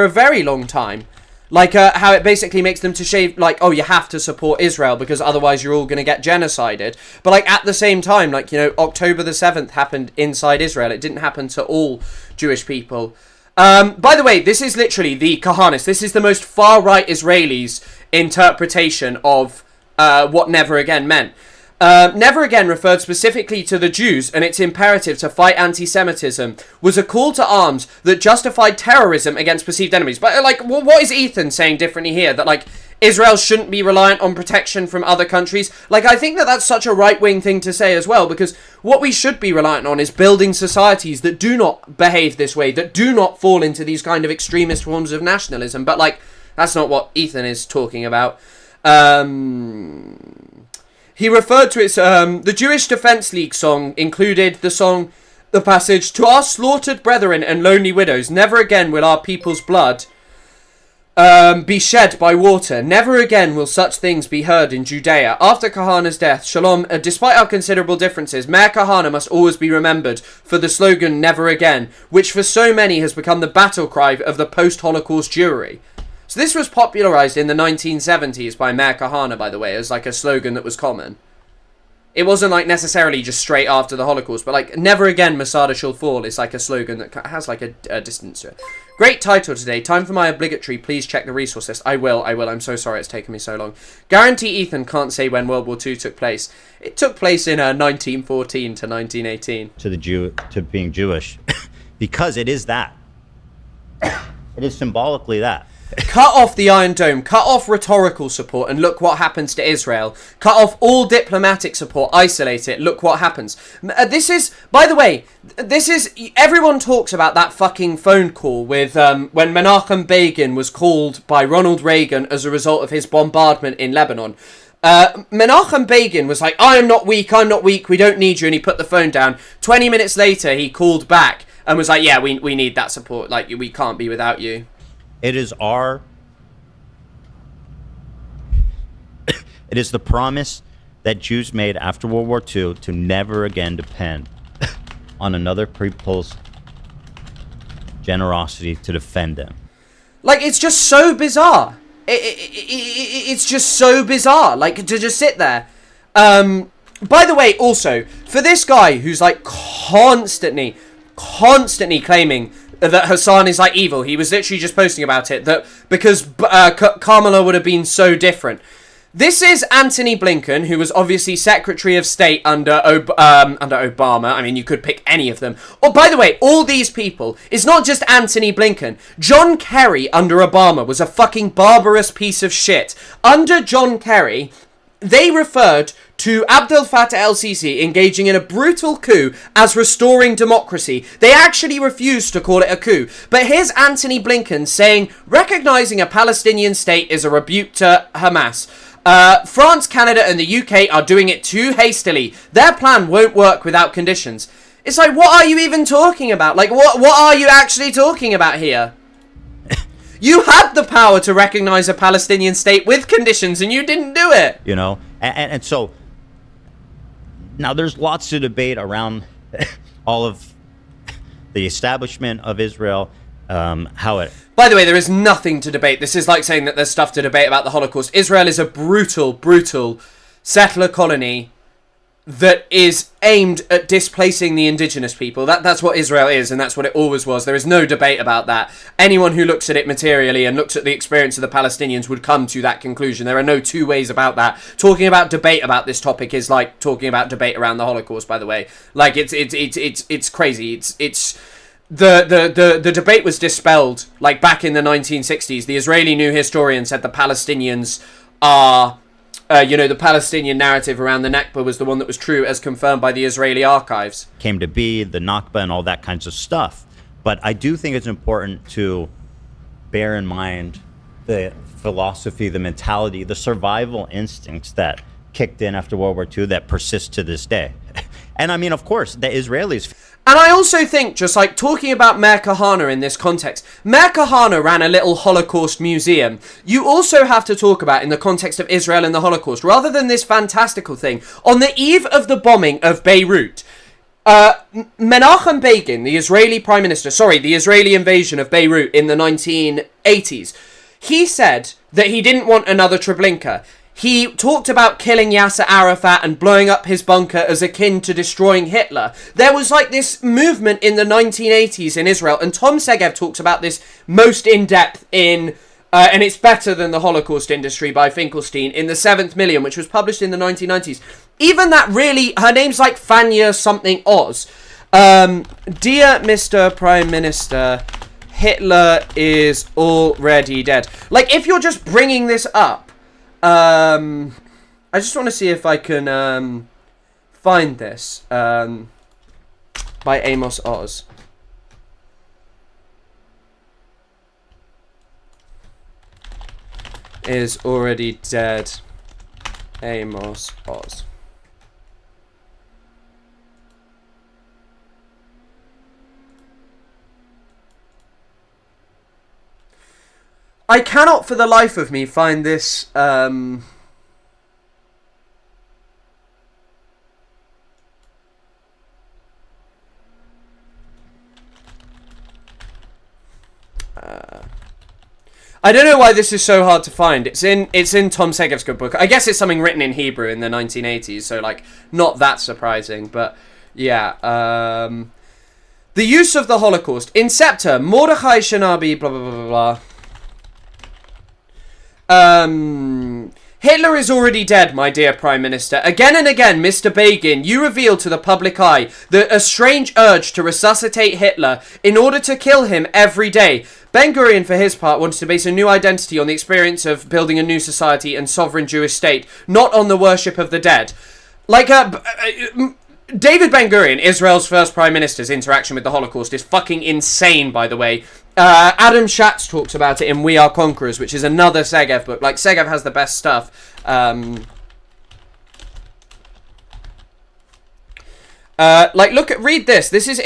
a very long time. Like how it basically makes them to shave, like, oh, you have to support Israel because otherwise you're all going to get genocided. But like at the same time, like, you know, October the 7th happened inside Israel. It didn't happen to all Jewish people. By the way, this is literally the Kahanist. This is the most far-right Israelis' interpretation of what Never Again meant. Never Again referred specifically to the Jews, and its imperative to fight anti-Semitism was a call to arms that justified terrorism against perceived enemies. But like, what is Ethan saying differently here? That like, Israel shouldn't be reliant on protection from other countries? Like, I think that that's such a right-wing thing to say as well, because what we should be reliant on is building societies that do not behave this way, that do not fall into these kind of extremist forms of nationalism. But like, that's not what Ethan is talking about. He referred to it, the Jewish Defense League song included the passage, "To our slaughtered brethren and lonely widows, never again will our people's blood be shed by water. Never again will such things be heard in Judea. After Kahane's death, Shalom, despite our considerable differences, Meir Kahane must always be remembered for the slogan, never again, which for so many has become the battle cry of the post-Holocaust Jewry." So this was popularized in the 1970s by Meir Kahane, by the way, as like a slogan that was common. It wasn't like necessarily just straight after the Holocaust, but like never again Masada shall fall is like a slogan that has like a distance to it. Great title today. Time for my obligatory. Please check the resource list. I will. I'm so sorry it's taken me so long. Guarantee Ethan can't say when World War II took place. It took place in 1914 to 1918. To being Jewish, because it is that. It is symbolically that. Cut off the Iron Dome, cut off rhetorical support, and look what happens to Israel. Cut off all diplomatic support, isolate it, look what happens. This is, by the way, everyone talks about that fucking phone call with, when Menachem Begin was called by Ronald Reagan as a result of his bombardment in Lebanon. Menachem Begin was like, I'm not weak, we don't need you, and he put the phone down. 20 minutes later, he called back and was like, yeah, we need that support, like, we can't be without you. It is the promise that Jews made after World War II to never again depend on another people's generosity to defend them. Like, it's just so bizarre. It's just so bizarre, like, to just sit there. By the way, also, for this guy who's, like, constantly claiming that Hassan is like evil. He was literally just posting about it, that because Kamala would have been so different. This is Antony Blinken, who was obviously Secretary of State under Obama. I mean, you could pick any of them. Oh, by the way, all these people is not just Antony Blinken. John Kerry under Obama was a fucking barbarous piece of shit. Under John Kerry, they referred to Abdel Fattah el-Sisi engaging in a brutal coup as restoring democracy. They actually refused to call it a coup. But here's Antony Blinken saying, recognizing a Palestinian state is a rebuke to Hamas. France, Canada, and the UK are doing it too hastily. Their plan won't work without conditions. It's like, what are you even talking about? Like, what are you actually talking about here? You had the power to recognize a Palestinian state with conditions, and you didn't do it. You know, and so now there's lots to debate around all of the establishment of Israel, how it... By the way, there is nothing to debate. This is like saying that there's stuff to debate about the Holocaust. Israel is a brutal settler colony that is aimed at displacing the indigenous people. That's what Israel is, and that's what it always was. There is no debate about that. Anyone who looks at it materially and looks at the experience of the Palestinians would come to that conclusion. There are no two ways about that. Talking about debate about this topic is like talking about debate around the Holocaust, by the way. Like, it's crazy. It's the debate was dispelled, like, back in the 1960s. The Israeli New Historian said the Palestinians are... the Palestinian narrative around the Nakba was the one that was true, as confirmed by the Israeli archives. Came to be, the Nakba and all that kinds of stuff. But I do think it's important to bear in mind the philosophy, the mentality, the survival instincts that kicked in after World War II that persist to this day. And I mean, of course, the Israelis... And I also think, just like talking about Meir Kahane in this context, Meir Kahane ran a little Holocaust museum. You also have to talk about in the context of Israel and the Holocaust, rather than this fantastical thing. On the eve of the bombing of Beirut, Menachem Begin, the Israeli Prime Minister, the Israeli invasion of Beirut in the 1980s, he said that he didn't want another Treblinka. He talked about killing Yasser Arafat and blowing up his bunker as akin to destroying Hitler. There was like this movement in the 1980s in Israel, and Tom Segev talks about this most in depth in, and it's better than the Holocaust Industry by Finkelstein, in The Seventh Million, which was published in the 1990s. Even that really, her name's like Fania something Oz. Dear Mr. Prime Minister, Hitler is already dead. Like, if you're just bringing this up, I just want to see if I can find this by Amos Oz. Is already dead. Amos Oz. I cannot for the life of me find this, I don't know why this is so hard to find. It's in Tom Segev's good book. I guess it's something written in Hebrew in the 1980s, so like not that surprising. But yeah, the use of the Holocaust. Inceptor, Mordechai Shanabi, blah blah blah blah blah. Hitler is already dead, my dear Prime Minister. Again and again, Mr. Begin, you reveal to the public eye a strange urge to resuscitate Hitler in order to kill him every day. Ben-Gurion, for his part, wanted to base a new identity on the experience of building a new society and sovereign Jewish state, not on the worship of the dead. Like, David Ben-Gurion, Israel's first Prime Minister's interaction with the Holocaust is fucking insane, by the way. Adam Schatz talks about it in We Are Conquerors, which is another Segev book. Like, Segev has the best stuff. Read this. This is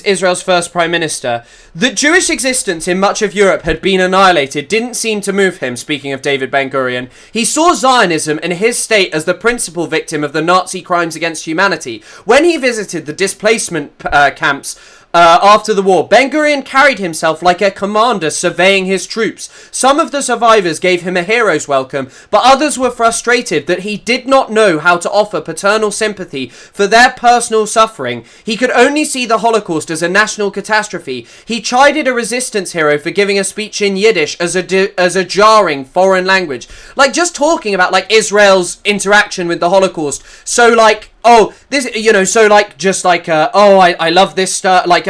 Israel's first Prime Minister. That Jewish existence in much of Europe had been annihilated didn't seem to move him, speaking of David Ben-Gurion. He saw Zionism and his state as the principal victim of the Nazi crimes against humanity. When he visited the displacement camps after the war, Ben-Gurion carried himself like a commander surveying his troops. Some of the survivors gave him a hero's welcome, but others were frustrated that he did not know how to offer paternal sympathy for their personal suffering. He could only see the Holocaust as a national catastrophe. He chided a resistance hero for giving a speech in Yiddish as a jarring foreign language. Like, just talking about, like, Israel's interaction with the Holocaust. So, like, oh, this, so like, just like, I love this stuff, like,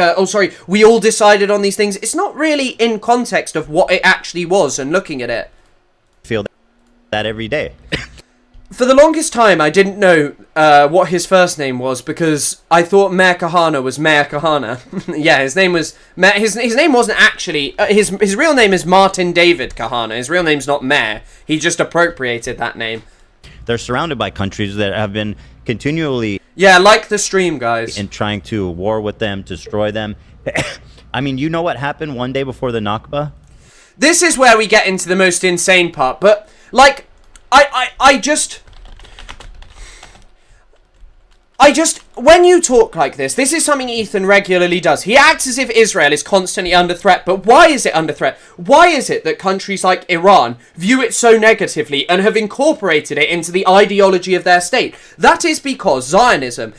we all decided on these things. It's not really in context of what it actually was and looking at it. Feel that every day. For the longest time, I didn't know what his first name was because I thought Meir Kahane was Meir Kahane. Yeah, his name was, his name wasn't actually, his real name is Martin David Kahane. His real name's not Meir. He just appropriated that name. They're surrounded by countries that have been continually like the stream, guys, and trying to war with them, destroy them. I mean, you know what happened one day before the Nakba? This is where we get into the most insane part, but like I just when you talk like this is something Ethan regularly does. He acts as if Israel is constantly under threat, but why is it under threat? Why is it that countries like Iran view it so negatively and have incorporated it into the ideology of their state? That is because Zionism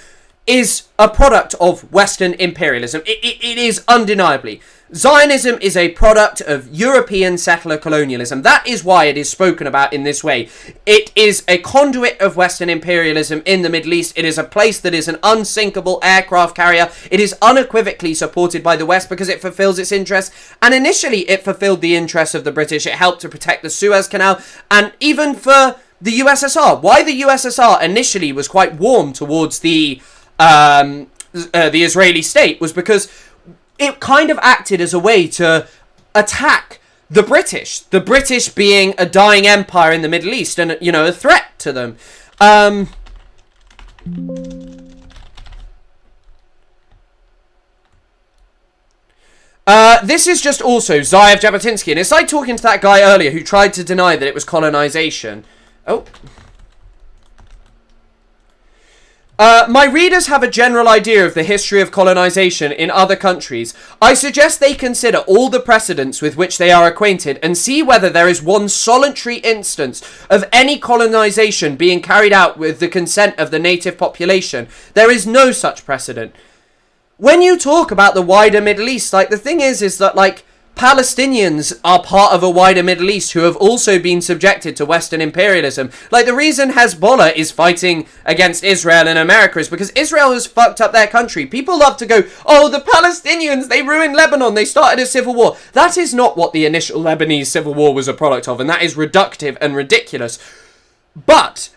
is a product of Western imperialism. It is undeniably. Zionism is a product of European settler colonialism. That is why it is spoken about in this way. It is a conduit of Western imperialism in the Middle East. It is a place that is an unsinkable aircraft carrier. It is unequivocally supported by the West because it fulfills its interests. And initially, it fulfilled the interests of the British. It helped to protect the Suez Canal. And even for the USSR. Why the USSR initially was quite warm towards the Israeli state was because it kind of acted as a way to attack the British being a dying empire in the Middle East and, a threat to them. This is just also Zayev Jabotinsky, and it's like talking to that guy earlier who tried to deny that it was colonization. Oh. My readers have a general idea of the history of colonization in other countries. I suggest they consider all the precedents with which they are acquainted and see whether there is one solitary instance of any colonization being carried out with the consent of the native population. There is no such precedent. When you talk about the wider Middle East, like, the thing is that, like, Palestinians are part of a wider Middle East who have also been subjected to Western imperialism. Like, the reason Hezbollah is fighting against Israel in America is because Israel has fucked up their country. People love to go, oh, the Palestinians, they ruined Lebanon, they started a civil war. That is not what the initial Lebanese civil war was a product of, and that is reductive and ridiculous. But,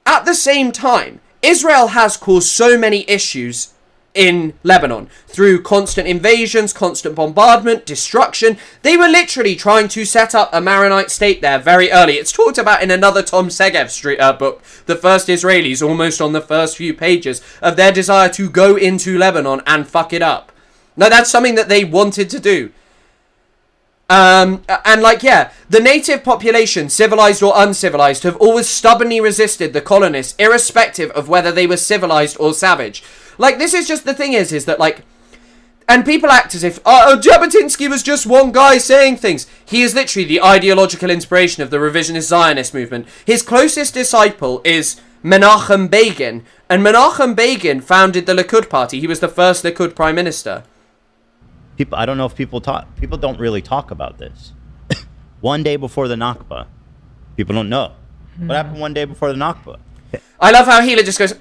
at the same time, Israel has caused so many issues in Lebanon through constant invasions, constant bombardment, destruction. They were literally trying to set up a Maronite state there very early. It's talked about in another Tom Segev book, The First Israelis, almost on the first few pages, of their desire to go into Lebanon and fuck it up. Now, that's something that they wanted to do. The native population, civilized or uncivilized, have always stubbornly resisted the colonists, irrespective of whether they were civilized or savage. Like, this is just the thing is that, like, And people act as if Jabotinsky was just one guy saying things. He is literally the ideological inspiration of the revisionist Zionist movement. His closest disciple is Menachem Begin, and Menachem Begin founded the Likud party. He was the first Likud prime minister. I don't know if people don't really talk about this. One day before the Nakba, people don't know. What happened one day before the Nakba? I love how Hila just goes,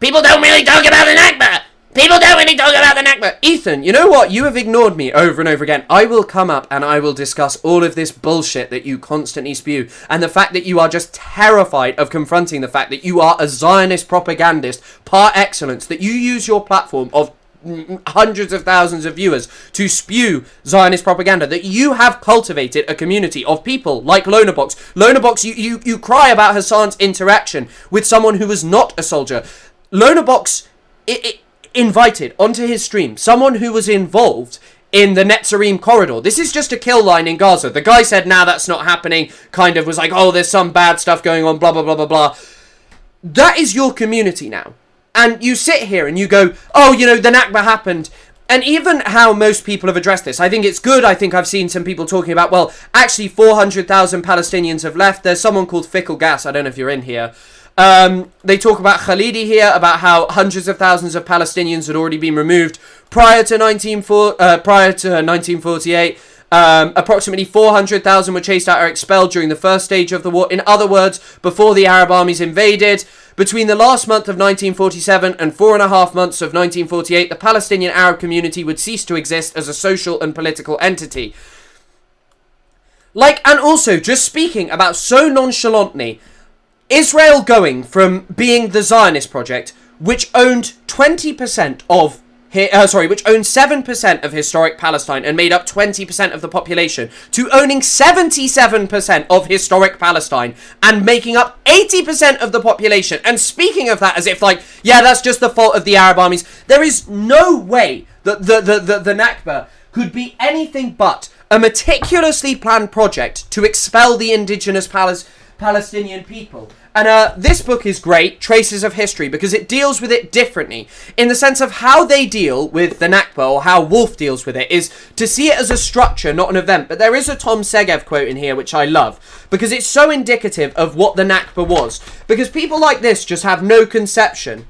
people don't really talk about the Nakba. People don't really talk about the Nakba. Ethan, you know what? You have ignored me over and over again. I will come up and I will discuss all of this bullshit that you constantly spew. And the fact that you are just terrified of confronting the fact that you are a Zionist propagandist par excellence. That you use your platform of hundreds of thousands of viewers to spew Zionist propaganda, that you have cultivated a community of people like Lonerbox. Lonerbox, you cry about Hassan's interaction with someone who was not a soldier. Lonerbox invited onto his stream someone who was involved in the Netzarim corridor. This is just a kill line in Gaza. The guy said, nah, that's not happening, kind of was like, oh, there's some bad stuff going on, blah, blah, blah, blah, blah. That is your community now. And you sit here and you go, oh, you know, the Nakba happened. And even how most people have addressed this, I think it's good. I think I've seen some people talking about, well, actually 400,000 Palestinians have left. There's someone called Fickle Gas. I don't know if you're in here. They talk about Khalidi here, about how hundreds of thousands of Palestinians had already been removed prior to 1948. Approximately 400,000 were chased out or expelled during the first stage of the war. In other words, before the Arab armies invaded. Between the last month of 1947 and 4.5 months of 1948, the Palestinian Arab community would cease to exist as a social and political entity. And also, just speaking about so nonchalantly, Israel going from being the Zionist project, which owned 20% of which owned 7% of historic Palestine and made up 20% of the population, to owning 77% of historic Palestine and making up 80% of the population. And speaking of that as if yeah, that's just the fault of the Arab armies. There is no way that the Nakba could be anything but a meticulously planned project to expel the indigenous Palestinian people. And this book is great, Traces of History, because it deals with it differently. In the sense of how they deal with the Nakba, or how Wolf deals with it, is to see it as a structure, not an event. But there is a Tom Segev quote in here, which I love, because it's so indicative of what the Nakba was. Because people like this just have no conception.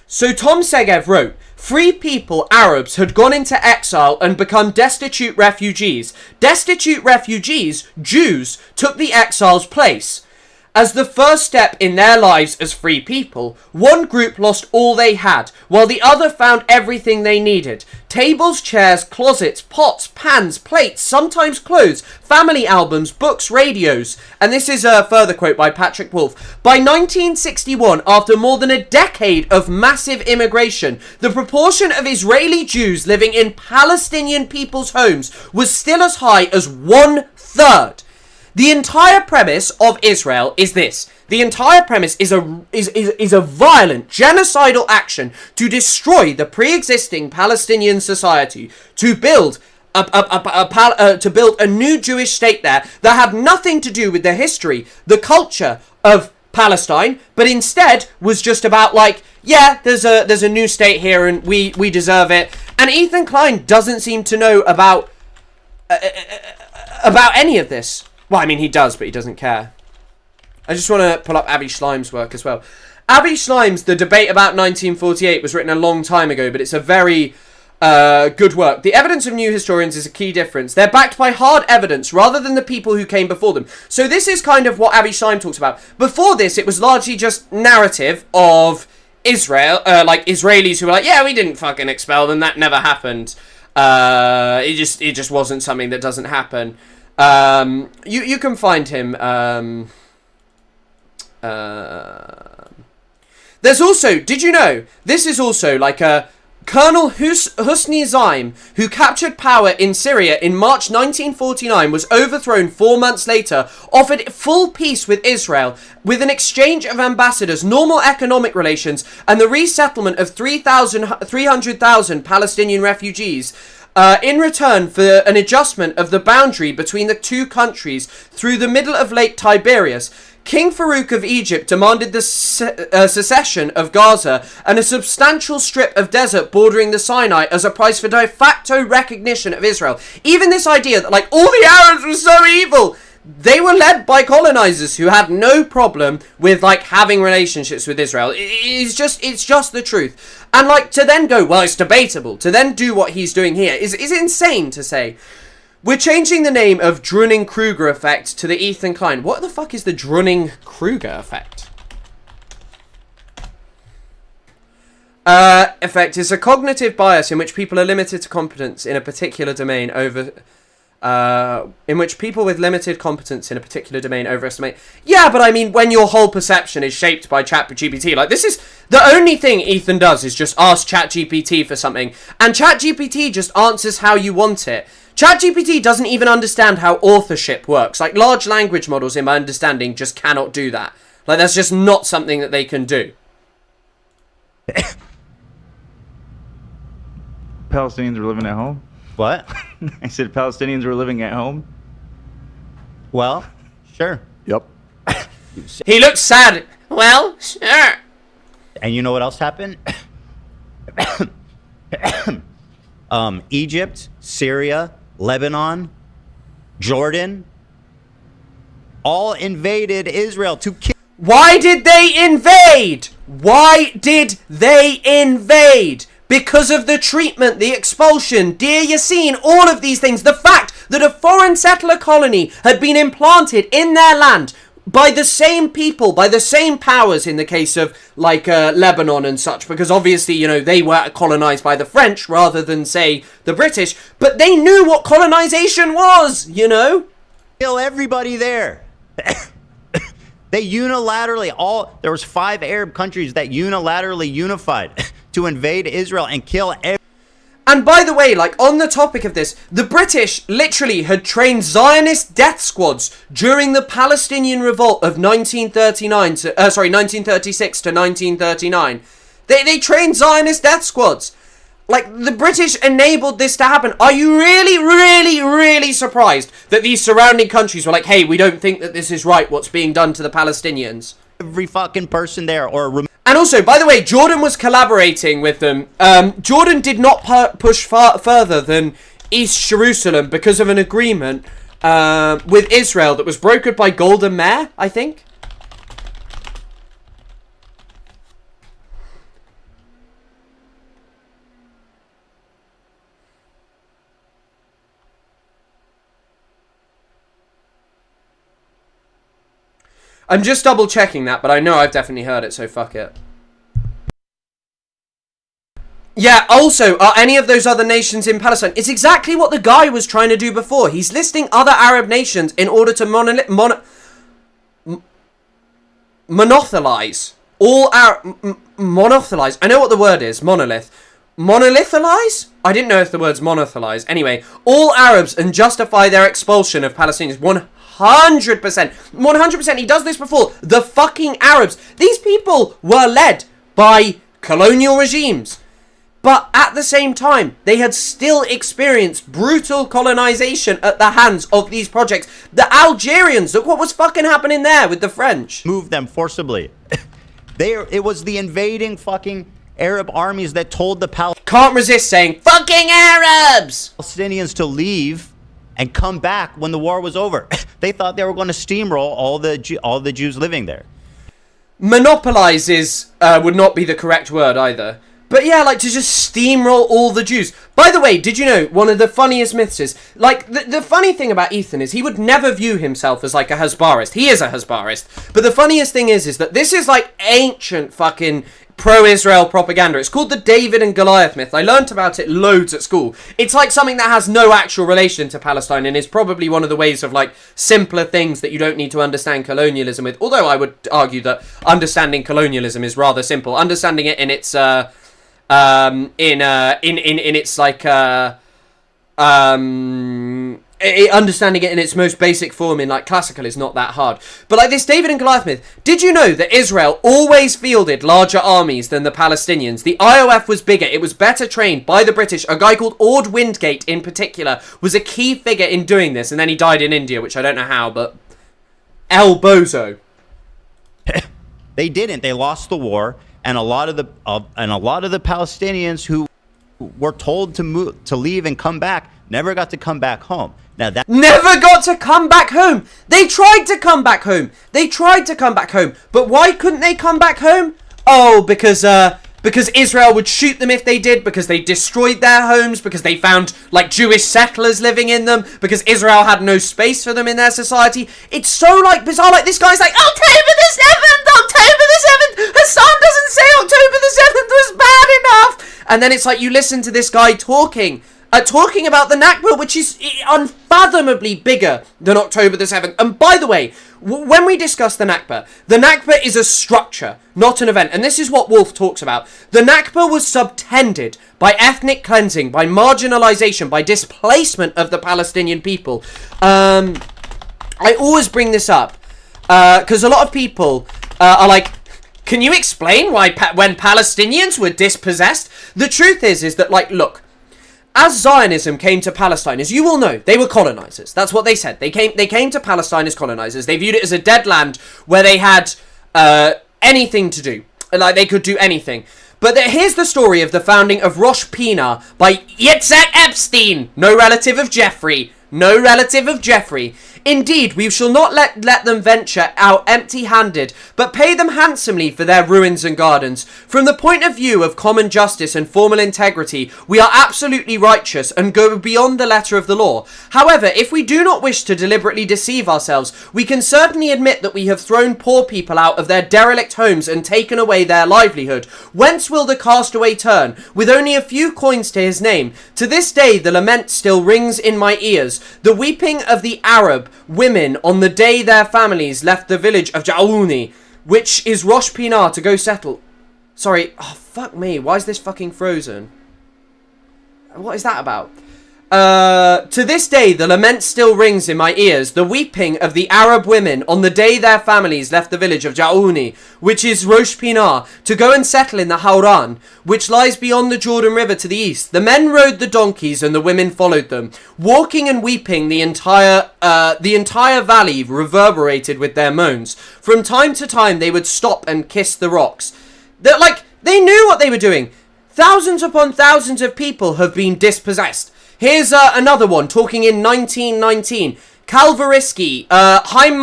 So Tom Segev wrote, free people, Arabs, had gone into exile and become destitute refugees. Destitute refugees, Jews, took the exiles' place. As the first step in their lives as free people, one group lost all they had, while the other found everything they needed. Tables, chairs, closets, pots, pans, plates, sometimes clothes, family albums, books, radios. And this is a further quote by Patrick Wolf. By 1961, after more than a decade of massive immigration, the proportion of Israeli Jews living in Palestinian people's homes was still as high as 1/3. The entire premise of Israel is this. The entire premise is a violent, genocidal action to destroy the pre-existing Palestinian society, to build a new Jewish state there that had nothing to do with the history, the culture of Palestine, but instead was just about yeah, there's a new state here and we deserve it. And Ethan Klein doesn't seem to know about any of this. Well, I mean, he does, but he doesn't care. I just want to pull up Avi Schleim's work as well. Avi Schleim's The Debate About 1948 was written a long time ago, but it's a very good work. The evidence of new historians is a key difference. They're backed by hard evidence rather than the people who came before them. So this is kind of what Avi Schleim talks about. Before this, it was largely just narrative of Israel, Israelis who were like, yeah, we didn't fucking expel them, that never happened. It just wasn't something that doesn't happen. You can find him. There's also, did you know, this is also a Colonel Husni Zaim, who captured power in Syria in March 1949, was overthrown 4 months later, offered full peace with Israel, with an exchange of ambassadors, normal economic relations, and the resettlement of 300,000 Palestinian refugees. In return for an adjustment of the boundary between the two countries through the middle of Lake Tiberias. King Farouk of Egypt demanded the secession of Gaza and a substantial strip of desert bordering the Sinai as a price for de facto recognition of Israel. Even this idea that, like, all the Arabs were so evil, they were led by colonizers who had no problem with, like, having relationships with Israel. It's just the truth. And, like, to then go, well, it's debatable, to then do what he's doing here is insane to say. We're changing the name of Dunning-Kruger effect to the Ethan Klein. What the fuck is the Dunning-Kruger effect? Effect is a cognitive bias in which people are limited to competence in a particular domain in which people with limited competence in a particular domain overestimate. Yeah, but I mean, when your whole perception is shaped by ChatGPT, like, this is the only thing Ethan does is just ask ChatGPT for something, and ChatGPT just answers how you want it. ChatGPT doesn't even understand how authorship works. Like, large language models, in my understanding, just cannot do that. Like, that's just not something that they can do. Palestinians were living at home? What? I said Palestinians were living at home? Well, sure. Yep. He looks sad. Well, sure. And you know what else happened? Egypt, Syria, Lebanon, Jordan, all invaded Israel to kill. Why did they invade? Why did they invade? Because of the treatment, the expulsion, Deir Yassin, all of these things. The fact that a foreign settler colony had been implanted in their land by the same people, by the same powers in the case of, like, Lebanon and such, because obviously, you know, they were colonized by the French rather than, say, the British, but they knew what colonization was, you know? Kill everybody there. They unilaterally, there was 5 Arab countries that unilaterally unified to invade Israel and kill everybody. And by the way, like, on the topic of this, the British literally had trained Zionist death squads during the Palestinian revolt of 1936 to 1939. They trained Zionist death squads. Like, the British enabled this to happen. Are you really, really, really surprised that these surrounding countries were like, hey, we don't think that this is right, what's being done to the Palestinians? Every fucking person there, And also, by the way, Jordan was collaborating with them. Jordan did not push further than East Jerusalem because of an agreement with Israel that was brokered by Golda Meir, I think. I'm just double checking that, but I know I've definitely heard it, so fuck it. Yeah, also, are any of those other nations in Palestine? It's exactly what the guy was trying to do before. He's listing other Arab nations in order to monothelize. All monothelize. I know what the word is. Monolith. Monolithalize? I didn't know if the word's monothelize. Anyway, all Arabs and justify their expulsion of Palestinians. 100%. 100%. He does this before. The fucking Arabs. These people were led by colonial regimes. But at the same time, they had still experienced brutal colonization at the hands of these projects. The Algerians, look what was fucking happening there with the French. Moved them forcibly. It was the invading fucking Arab armies that told the Can't resist saying, fucking Arabs! Palestinians to leave and come back when the war was over. They thought they were going to steamroll all the Jews living there. Monopolize would not be the correct word either. But yeah, like, to just steamroll all the Jews. By the way, did you know, one of the funniest myths is, like, the funny thing about Ethan is he would never view himself as, like, a Hasbarist. He is a Hasbarist. But the funniest thing is that this is, like, ancient fucking pro-Israel propaganda. It's called the David and Goliath myth. I learnt about it loads at school. It's like something that has no actual relation to Palestine and is probably one of the ways of, like, simpler things that you don't need to understand colonialism with. Although I would argue that understanding colonialism is rather simple. Understanding it in its understanding it in its most basic form in, like, classical is not that hard. But, like, this David and Goliath myth, did you know that Israel always fielded larger armies than the Palestinians? The IOF was bigger, it was better trained by the British. A guy called Ord Wingate in particular was a key figure in doing this, and then he died in India, which I don't know how, but El Bozo. They didn't. They lost the war, and a lot of the Palestinians who were told to leave and come back never got to come back home. Now that never got to come back home. They tried to come back home. But why couldn't they come back home? Oh, because Israel would shoot them if they did, because they destroyed their homes, because they found like Jewish settlers living in them, because Israel had no space for them in their society. It's so like bizarre. Like this guy's like, October the 7th, Hassan doesn't say October the 7th was bad enough. And then it's like you listen to this guy talking about the Nakba, which is unfathomably bigger than October the 7th. And by the way, when we discuss the Nakba is a structure, not an event. And this is what Wolf talks about. The Nakba was subtended by ethnic cleansing, by marginalization, by displacement of the Palestinian people. I always bring this up because a lot of people are like, can you explain why when Palestinians were dispossessed? The truth is that, like, look, as Zionism came to Palestine, as you all know, they were colonizers. That's what they said. They came to Palestine as colonizers. They viewed it as a dead land where they had anything to do. Like, they could do anything. But here's the story of the founding of Rosh Pinah by Yitzhak Epstein, no relative of Jeffrey. Indeed, we shall not let them venture out empty-handed, but pay them handsomely for their ruins and gardens. From the point of view of common justice and formal integrity, we are absolutely righteous and go beyond the letter of the law. However, if we do not wish to deliberately deceive ourselves, we can certainly admit that we have thrown poor people out of their derelict homes and taken away their livelihood. Whence will the castaway turn, with only a few coins to his name? To this day, the lament still rings in my ears, the weeping of the Arab women on the day their families left the village of Ja'uni, which is Rosh Pinah, to go settle. Sorry, oh fuck me, why is this fucking frozen? What is that about? To this day, the lament still rings in my ears, the weeping of the Arab women on the day their families left the village of Ja'uni, which is Rosh Pinah, to go and settle in the Hauran, which lies beyond the Jordan River to the east. The men rode the donkeys and the women followed them, walking and weeping. The entire valley reverberated with their moans. From time to time, they would stop and kiss the rocks. They knew what they were doing. Thousands upon thousands of people have been dispossessed. Here's another one, talking in 1919. Calvariski, Haim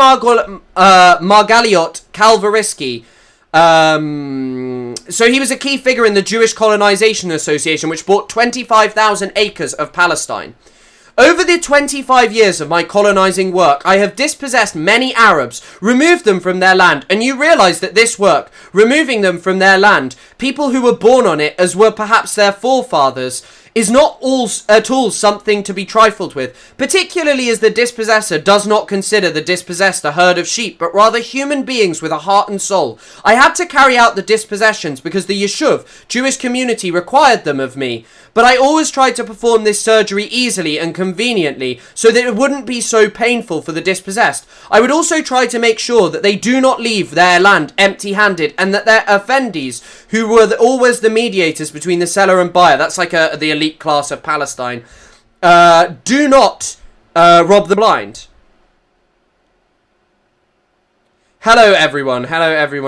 Margaliot Calvariski. So he was a key figure in the Jewish Colonization Association, which bought 25,000 acres of Palestine. Over the 25 years of my colonizing work, I have dispossessed many Arabs, removed them from their land, and you realize that this work, removing them from their land, people who were born on it as were perhaps their forefathers, is not at all something to be trifled with, particularly as the dispossessor does not consider the dispossessed a herd of sheep, but rather human beings with a heart and soul. I had to carry out the dispossessions because the Yeshuv, Jewish community, required them of me, but I always tried to perform this surgery easily and conveniently so that it wouldn't be so painful for the dispossessed. I would also try to make sure that they do not leave their land empty-handed, and that their effendis, who were always the mediators between the seller and buyer, that's like the elite class of Palestine, do not rob the blind. Hello everyone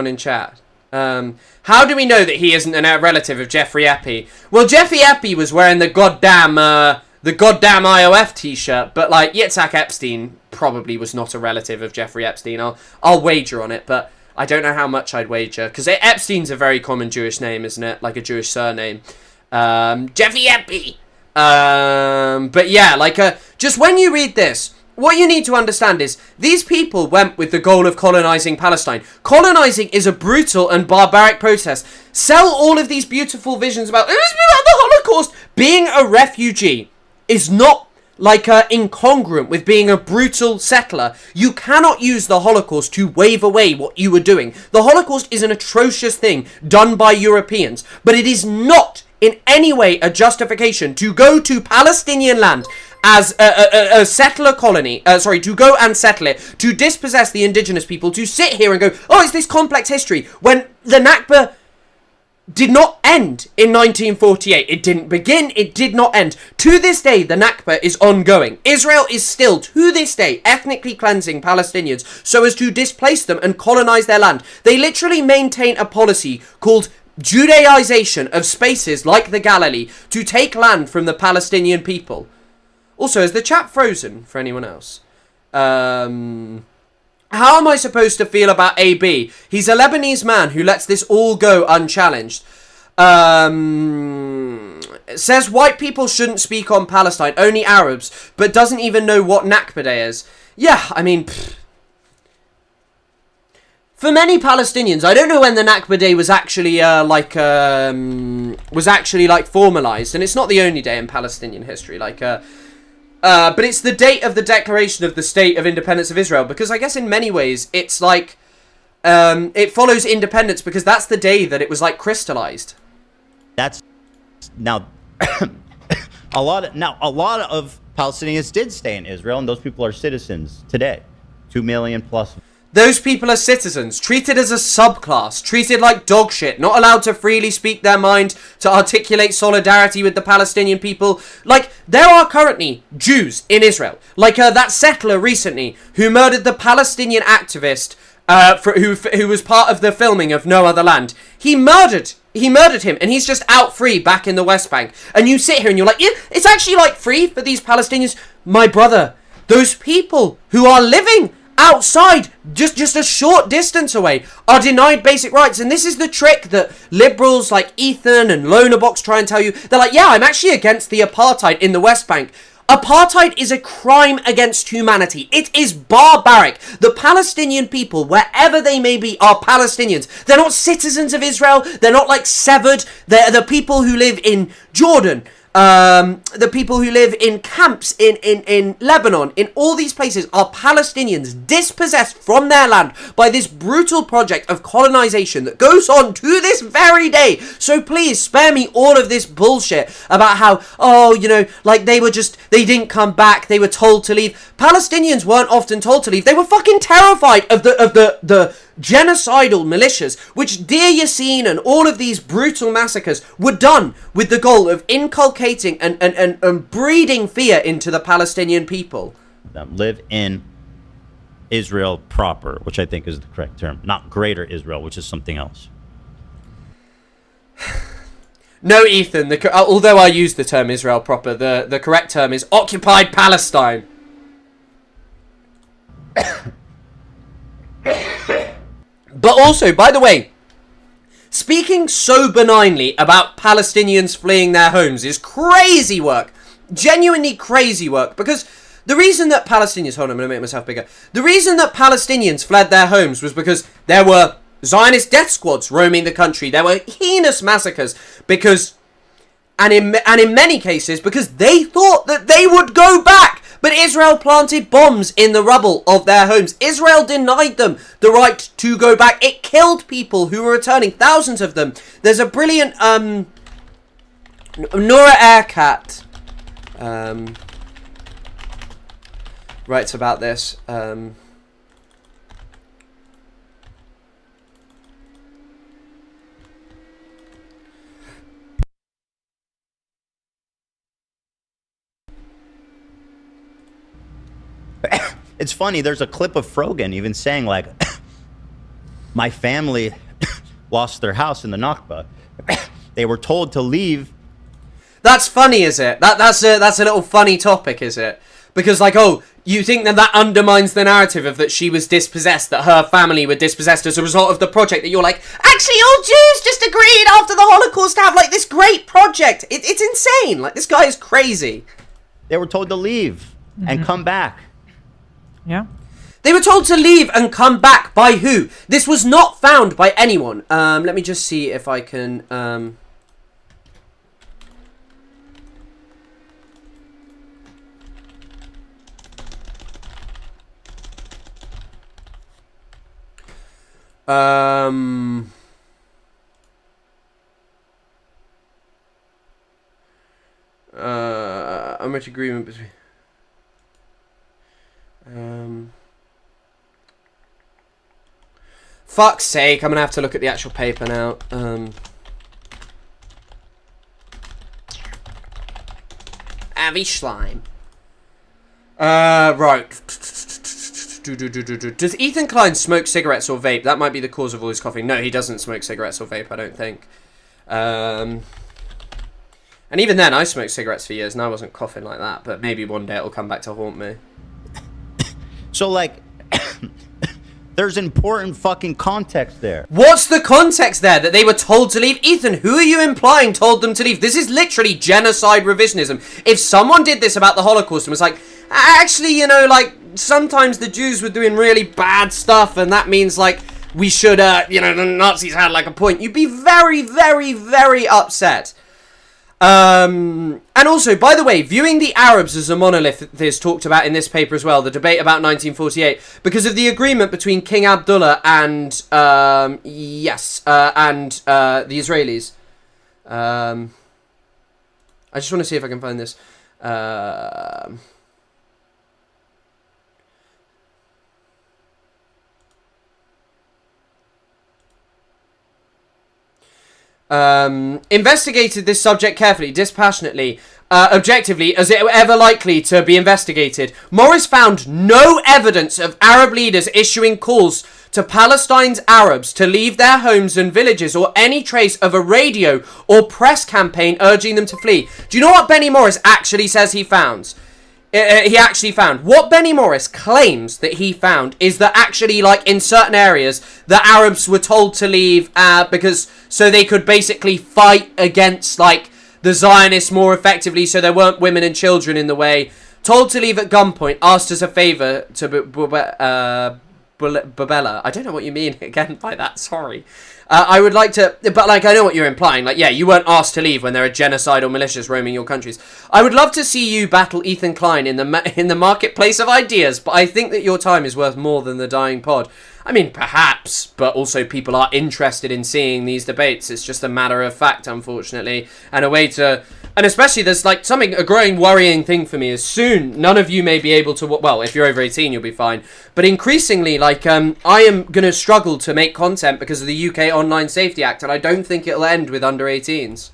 in chat. How do we know that he isn't a relative of Jeffrey Eppy? Well, Jeffrey Eppy was wearing the goddamn IOF t-shirt, but like Yitzhak Epstein probably was not a relative of Jeffrey Epstein. I'll wager on it, but I don't know how much I'd wager, because Epstein's a very common Jewish name, isn't it? Like a Jewish surname. Jeffy Eppy. But yeah, just when you read this, what you need to understand is these people went with the goal of colonizing Palestine. Colonizing is a brutal and barbaric process. Sell all of these beautiful visions about the Holocaust. Being a refugee is not incongruent with being a brutal settler. You cannot use the Holocaust to wave away what you were doing. The Holocaust is an atrocious thing done by Europeans, but it is not in any way a justification to go to Palestinian land as a settler colony, to go and settle it, to dispossess the indigenous people, to sit here and go, oh, it's this complex history, when the Nakba did not end in 1948. It didn't begin, it did not end. To this day, the Nakba is ongoing. Israel is still, to this day, ethnically cleansing Palestinians so as to displace them and colonize their land. They literally maintain a policy called Judaization of spaces like the Galilee to take land from the Palestinian people. Also, is the chat frozen for anyone else? How am I supposed to feel about AB? He's a Lebanese man who lets this all go unchallenged. Says white people shouldn't speak on Palestine, only Arabs, but doesn't even know what Nakba Day is. Yeah, I mean, for many Palestinians, I don't know when the Nakba Day was actually formalized, and it's not the only day in Palestinian history. But it's the date of the declaration of the State of Independence of Israel, because I guess in many ways it's like it follows independence because that's the day that it was like crystallized. That's now a lot of Palestinians did stay in Israel, and those people are citizens today. 2 million plus. Those people are citizens, treated as a subclass, treated like dog shit, not allowed to freely speak their mind, to articulate solidarity with the Palestinian people. Like, there are currently Jews in Israel. Like, that settler recently who murdered the Palestinian activist who was part of the filming of No Other Land. He murdered him, and he's just out free back in the West Bank. And you sit here and you're like, yeah, it's actually like free for these Palestinians. My brother, those people who are living outside, just a short distance away, are denied basic rights. And this is the trick that liberals like Ethan and Lonerbox try and tell you. They're like, yeah, I'm actually against the apartheid in the West Bank. Apartheid is a crime against humanity. It is barbaric. The Palestinian people, wherever they may be, are Palestinians. They're not citizens of Israel. They're not like severed. They're the people who live in Jordan. The people who live in camps in Lebanon, in all these places, are Palestinians dispossessed from their land by this brutal project of colonization that goes on to this very day. So please spare me all of this bullshit about how, oh, you know, like they didn't come back, they were told to leave. Palestinians weren't often told to leave. They were fucking terrified of the genocidal militias, which Deir Yassin and all of these brutal massacres were done with the goal of inculcating and breeding fear into the Palestinian people. That live in Israel proper, which I think is the correct term, not greater Israel, which is something else. No, Ethan, although I use the term Israel proper, the correct term is occupied Palestine. But also, by the way, speaking so benignly about Palestinians fleeing their homes is crazy work. Genuinely crazy work. Because the reason that Palestinians... Hold on, I'm going to make myself bigger. The reason that Palestinians fled their homes was because there were Zionist death squads roaming the country. There were heinous massacres because... And in many cases, because they thought that they would go back. But Israel planted bombs in the rubble of their homes. Israel denied them the right to go back. It killed people who were returning, thousands of them. There's a brilliant Nora Aircat writes about this. It's funny, there's a clip of Frogan even saying, like, my family lost their house in the Nakba. They were told to leave. That's funny, is it? That's a little funny topic, is it? Because, like, oh, you think that undermines the narrative of that she was dispossessed, that her family were dispossessed as a result of the project, that you're like, actually, all Jews just agreed after the Holocaust to have, like, this great project. It's insane. Like, this guy is crazy. They were told to leave and come back. Yeah. They were told to leave and come back by who? This was not found by anyone. Let me just see if I can... a much agreement between... Fuck's sake, I'm gonna have to look at the actual paper now. heavy slime. Right. Does Ethan Klein smoke cigarettes or vape? That might be the cause of all his coughing. No, he doesn't smoke cigarettes or vape, I don't think. And even then, I smoked cigarettes for years and I wasn't coughing like that. But maybe one day it'll come back to haunt me. So, like, there's important fucking context there. What's the context there? That they were told to leave? Ethan, who are you implying told them to leave? This is literally genocide revisionism. If someone did this about the Holocaust and was like, actually, you know, like, sometimes the Jews were doing really bad stuff and that means, like, we should, you know, the Nazis had, like, a point, you'd be very, very, very upset. And also, by the way, viewing the Arabs as a monolith is talked about in this paper as well, the debate about 1948, because of the agreement between King Abdullah and, the Israelis. I just want to see if I can find this. Investigated this subject carefully, dispassionately, objectively, as it were ever likely to be investigated. Morris found no evidence of Arab leaders issuing calls to Palestine's Arabs to leave their homes and villages, or any trace of a radio or press campaign urging them to flee. Do you know what Benny Morris actually says he found? What Benny Morris claims that he found is that actually, like, in certain areas, the Arabs were told to leave because so they could basically fight against, like, the Zionists more effectively, so there weren't women and children in the way. Told to leave at gunpoint, asked as a favour to Babella. I don't know what you mean again by that, sorry. I would like to, but like, I know what you're implying. Like, yeah, you weren't asked to leave when there are genocidal militias roaming your countries. I would love to see you battle Ethan Klein in the marketplace of ideas, but I think that your time is worth more than the dying pod. I mean, perhaps, but also people are interested in seeing these debates. It's just a matter of fact, unfortunately, and a way to. And especially, there's like a growing worrying thing for me is soon none of you may be able to, well, if you're over 18, you'll be fine. But increasingly, like, I am going to struggle to make content because of the UK Online Safety Act, and I don't think it'll end with under 18s.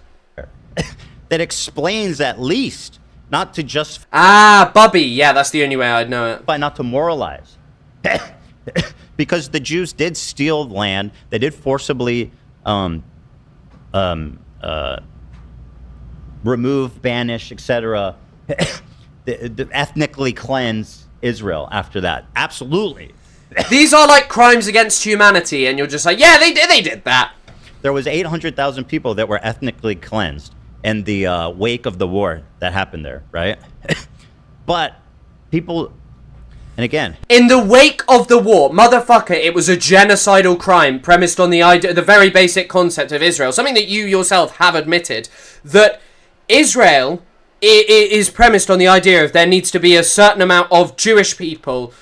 That explains at least, not to just... Bubby, yeah, that's the only way I'd know it. By not to moralize. Because the Jews did steal land, they did forcibly remove, banish, etc. Ethnically cleanse Israel after that. Absolutely. These are like crimes against humanity, and you're just like, yeah, they did that. There was 800,000 people that were ethnically cleansed in the wake of the war that happened there, right? But people, and again, in the wake of the war, motherfucker, it was a genocidal crime premised on the idea, the very basic concept of Israel, something that you yourself have admitted, that Israel is premised on the idea of there needs to be a certain amount of Jewish people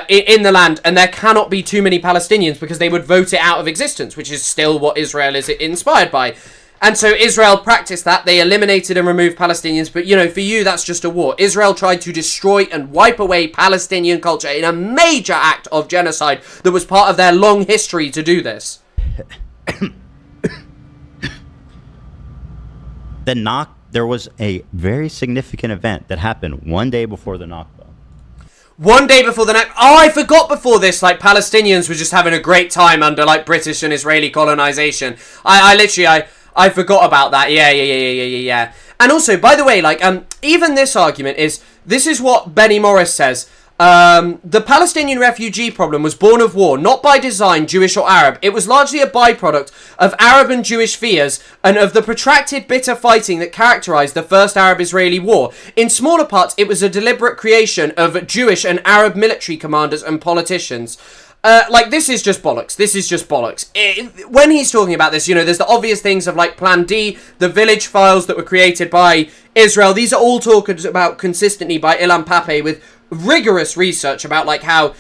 in the land, and there cannot be too many Palestinians because they would vote it out of existence, which is still what Israel is inspired by. And so Israel practiced that. They eliminated and removed Palestinians. But, you know, for you, that's just a war. Israel tried to destroy and wipe away Palestinian culture in a major act of genocide that was part of their long history to do this. There was a very significant event that happened one day before the Nakba. One day before the Nakba. Oh, I forgot before this, like, Palestinians were just having a great time under, like, British and Israeli colonization. I forgot about that. Yeah. And also, by the way, like, even this argument this is what Benny Morris says. The Palestinian refugee problem was born of war, not by design, Jewish or Arab. It was largely a byproduct of Arab and Jewish fears and of the protracted bitter fighting that characterized the first Arab-Israeli war. In smaller parts, it was a deliberate creation of Jewish and Arab military commanders and politicians. Like, this is just bollocks. When he's talking about this, you know, there's the obvious things of, like, Plan D, the village files that were created by Israel. These are all talked about consistently by Ilan Pappé with rigorous research about, like, how,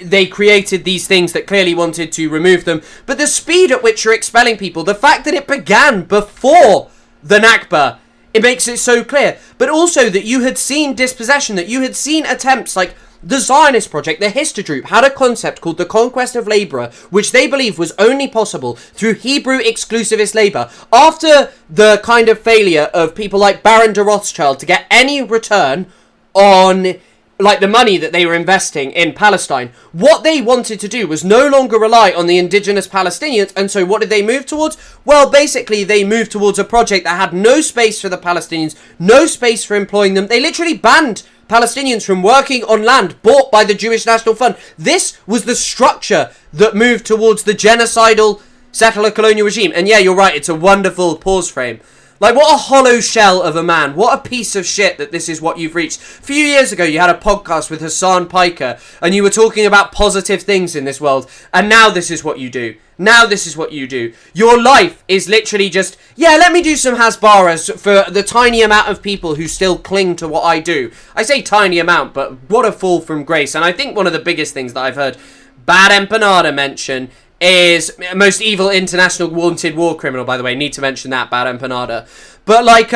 they created these things that clearly wanted to remove them. But the speed at which you're expelling people, the fact that it began before the Nakba, it makes it so clear. But also that you had seen dispossession, that you had seen attempts, like, The Zionist Project, the Histadrut, had a concept called the conquest of labour, which they believed was only possible through Hebrew exclusivist labour. After the kind of failure of people like Baron de Rothschild to get any return on like the money that they were investing in Palestine, what they wanted to do was no longer rely on the indigenous Palestinians. And so what did they move towards? Well, basically they moved towards a project that had no space for the Palestinians, no space for employing them. They literally banned Palestinians from working on land bought by the Jewish National Fund. This was the structure that moved towards the genocidal settler colonial regime. And yeah, you're right, it's a wonderful pause frame. Like, what a hollow shell of a man. What a piece of shit that this is what you've reached. A few years ago, you had a podcast with Hassan Piker, and you were talking about positive things in this world, and now this is what you do. Now this is what you do. Your life is literally just, yeah, let me do some Hasbaras for the tiny amount of people who still cling to what I do. I say tiny amount, but what a fall from grace. And I think one of the biggest things that I've heard Bad Empanada mention is most evil international wanted war criminal, by the way. Need to mention that, Bad Empanada. But, like,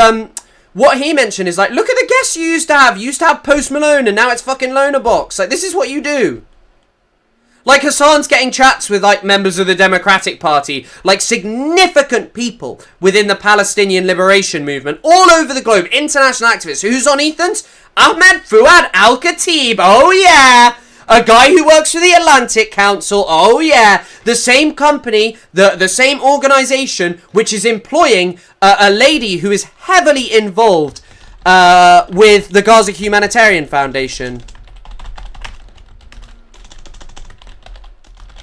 what he mentioned is, like, look at the guests you used to have. You used to have Post Malone, and now it's fucking Loner Box. Like, this is what you do. Like, Hassan's getting chats with, like, members of the Democratic Party, like, significant people within the Palestinian liberation movement all over the globe, international activists. Who's on Ethan's? Ahmed Fuad Al-Khatib. Oh, yeah. A guy who works for the Atlantic Council. Oh, yeah. The same company, the same organisation, which is employing a lady who is heavily involved with the Gaza Humanitarian Foundation.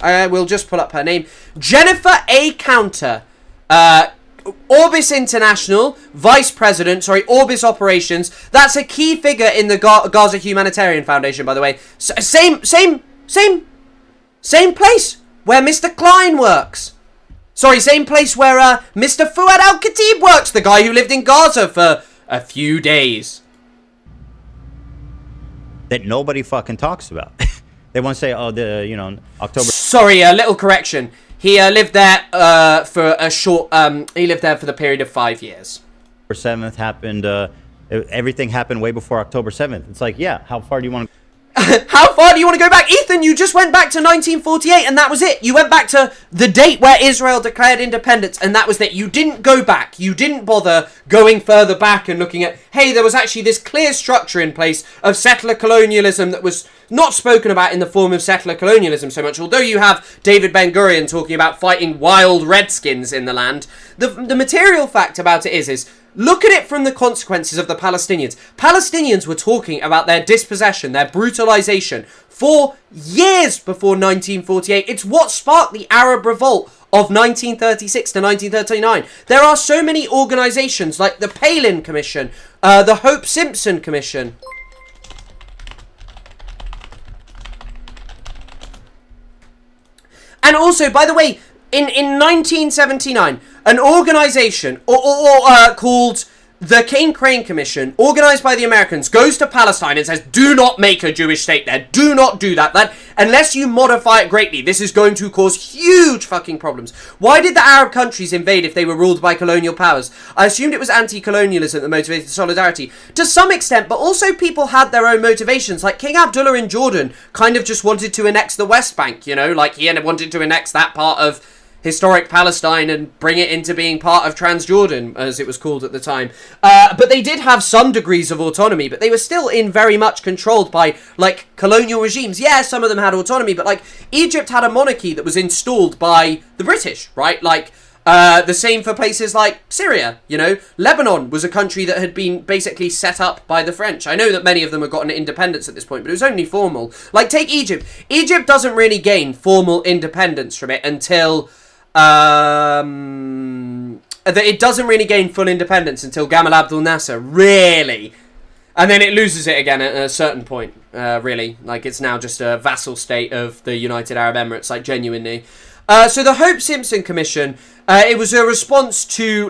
We'll just pull up her name. Jennifer A. Counter. Orbis International, Vice President, Orbis Operations. That's a key figure in the Gaza Humanitarian Foundation, by the way. Same place where Mr. Klein works. Same place where Mr. Fuad Al-Khatib works, the guy who lived in Gaza for a few days. That nobody fucking talks about. They want to say, oh, October. Sorry, a little correction. He lived there for a short. He lived there for the period of 5 years. October 7th happened. Everything happened way before October 7th. It's like, yeah, how far do you want to? How far do you want to go back? Ethan, you just went back to 1948 and that was it. You went back to the date where Israel declared independence and that was it. You didn't go back. You didn't bother going further back and looking at, hey, there was actually this clear structure in place of settler colonialism that was not spoken about in the form of settler colonialism so much. Although you have David Ben-Gurion talking about fighting wild redskins in the land, the material fact about it is look at it from the consequences of the Palestinians. Palestinians were talking about their dispossession, their brutalization, for years before 1948. It's what sparked the Arab Revolt of 1936 to 1939. There are so many organizations like the Palin Commission, the Hope Simpson Commission. And also, by the way, in 1979, an organisation called the King Crane Commission, organised by the Americans, goes to Palestine and says, do not make a Jewish state there. Do not do that. Unless you modify it greatly, this is going to cause huge fucking problems. Why did the Arab countries invade if they were ruled by colonial powers? I assumed it was anti-colonialism that motivated solidarity. To some extent, but also people had their own motivations. Like King Abdullah in Jordan kind of just wanted to annex the West Bank, like he wanted to annex that part of historic Palestine and bring it into being part of Transjordan, as it was called at the time. But they did have some degrees of autonomy, but they were still very much controlled by, colonial regimes. Yeah, some of them had autonomy, but, Egypt had a monarchy that was installed by the British, right? The same for places like Syria, Lebanon was a country that had been basically set up by the French. I know that many of them have gotten independence at this point, but it was only formal. Take Egypt. Egypt doesn't really gain formal independence from it until... it doesn't really gain full independence until Gamal Abdel Nasser, really. And then it loses it again at a certain point, really. It's now just a vassal state of the United Arab Emirates, genuinely. So the Hope Simpson Commission, it was a response to,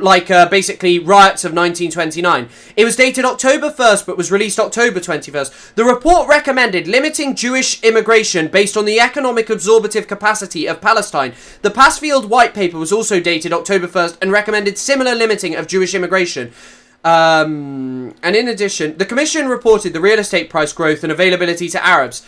basically riots of 1929. It was dated October 1st, but was released October 21st. The report recommended limiting Jewish immigration based on the economic absorptive capacity of Palestine. The Passfield White Paper was also dated October 1st and recommended similar limiting of Jewish immigration. And in addition, the commission reported the real estate price growth and availability to Arabs.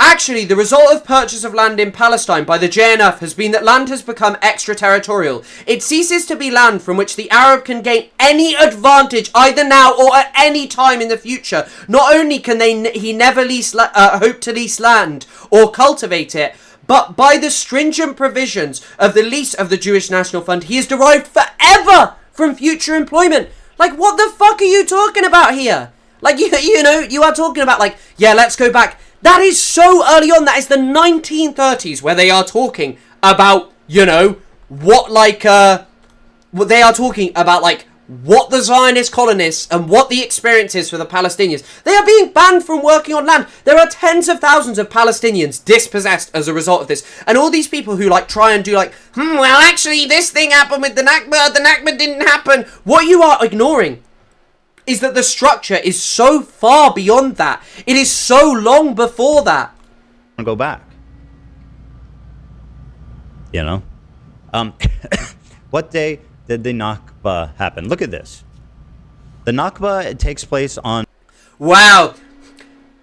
Actually, the result of purchase of land in Palestine by the JNF has been that land has become extraterritorial. It ceases to be land from which the Arab can gain any advantage either now or at any time in the future. Not only can he never hope to lease land or cultivate it, but by the stringent provisions of the lease of the Jewish National Fund, he is derived forever from future employment. Like, what the fuck are you talking about here? Like, you know, you are talking about, like, yeah, let's go back. That is so early on. That is the 1930s where they are talking about, you know, what they are talking about, like, what the Zionist colonists and what the experience is for the Palestinians. They are being banned from working on land. There are tens of thousands of Palestinians dispossessed as a result of this. And all these people who, like, try and do, like, well, actually, this thing happened with the Nakba. The Nakba didn't happen. What you are ignoring is that the structure is so far beyond that. It is so long before that. Go back. You know? What day did the Nakba happen? Look at this. The Nakba, it takes place on... Wow.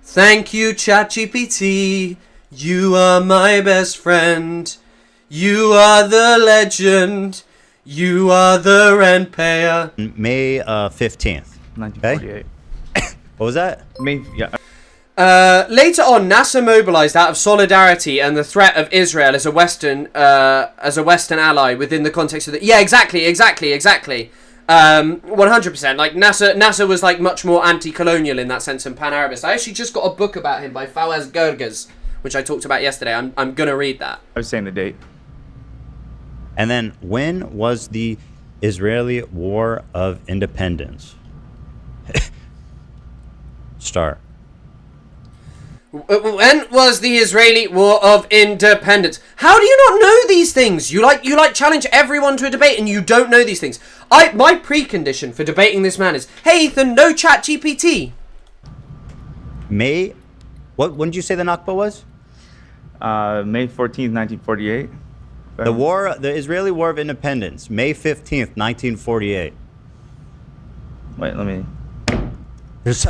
Thank you, ChatGPT. You are my best friend. You are the legend. You are the rent payer. May 15th. 1948. Okay? What was that? Later on, NASA mobilized out of solidarity and the threat of Israel as a Western ally within the context of the... Yeah, exactly. 100%. Like, NASA was, like, much more anti-colonial in that sense than pan-Arabist. I actually just got a book about him by Fawaz Gerges, which I talked about yesterday. I'm gonna read that. I was saying the date. And then, when was the Israeli War of Independence? Start. When was the Israeli War of Independence? How do you not know these things? You challenge everyone to a debate and you don't know these things. My precondition for debating this man is, hey Ethan, no ChatGPT. May... When did you say the Nakba was? May 14th, 1948. The Israeli War of Independence, May 15th, 1948. Wait, let me... There's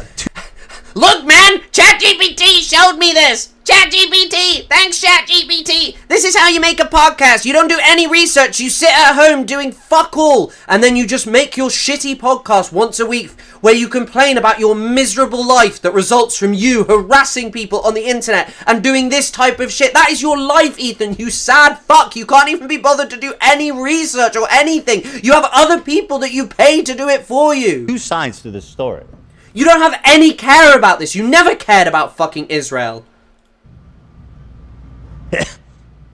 Look, man! ChatGPT showed me this! ChatGPT! Thanks, ChatGPT! This is how you make a podcast. You don't do any research. You sit at home doing fuck all. And then you just make your shitty podcast once a week where you complain about your miserable life that results from you harassing people on the internet and doing this type of shit. That is your life, Ethan. You sad fuck. You can't even be bothered to do any research or anything. You have other people that you pay to do it for you. two sides to this story. You don't have any care about this. You never cared about fucking Israel.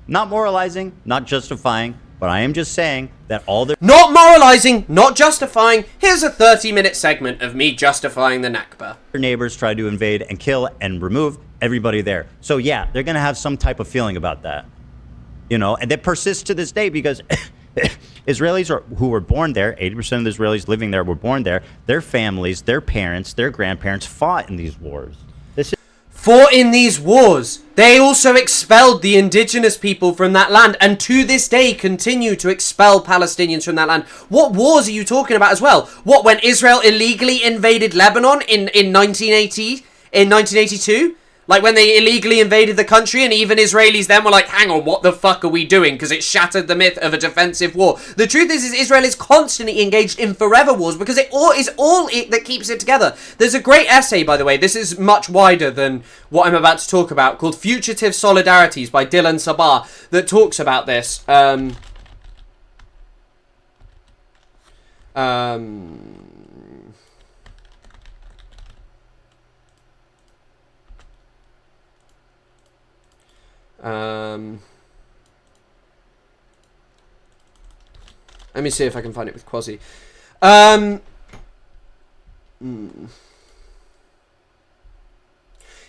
Not moralizing, not justifying, but I am just saying that all their Not moralizing, not justifying. Here's a 30-minute segment of me justifying the Nakba. neighbors tried to invade and kill and remove everybody there. So yeah, they're going to have some type of feeling about that. You know, and that persists to this day because Israelis who were born there, 80% of the Israelis living there were born there. Their families, their parents, their grandparents fought in these wars. Fought in these wars. They also expelled the indigenous people from that land and to this day continue to expel Palestinians from that land. What wars are you talking about as well? What, when Israel illegally invaded Lebanon in 1982? Like when they illegally invaded the country and even Israelis then were like, hang on, what the fuck are we doing? Because it shattered the myth of a defensive war. The truth is Israel is constantly engaged in forever wars because it is all that keeps it together. There's a great essay, by the way, this is much wider than what I'm about to talk about, called Fugitive Solidarities by Dylan Sabah, that talks about this. Let me see if I can find it with Quasi. Here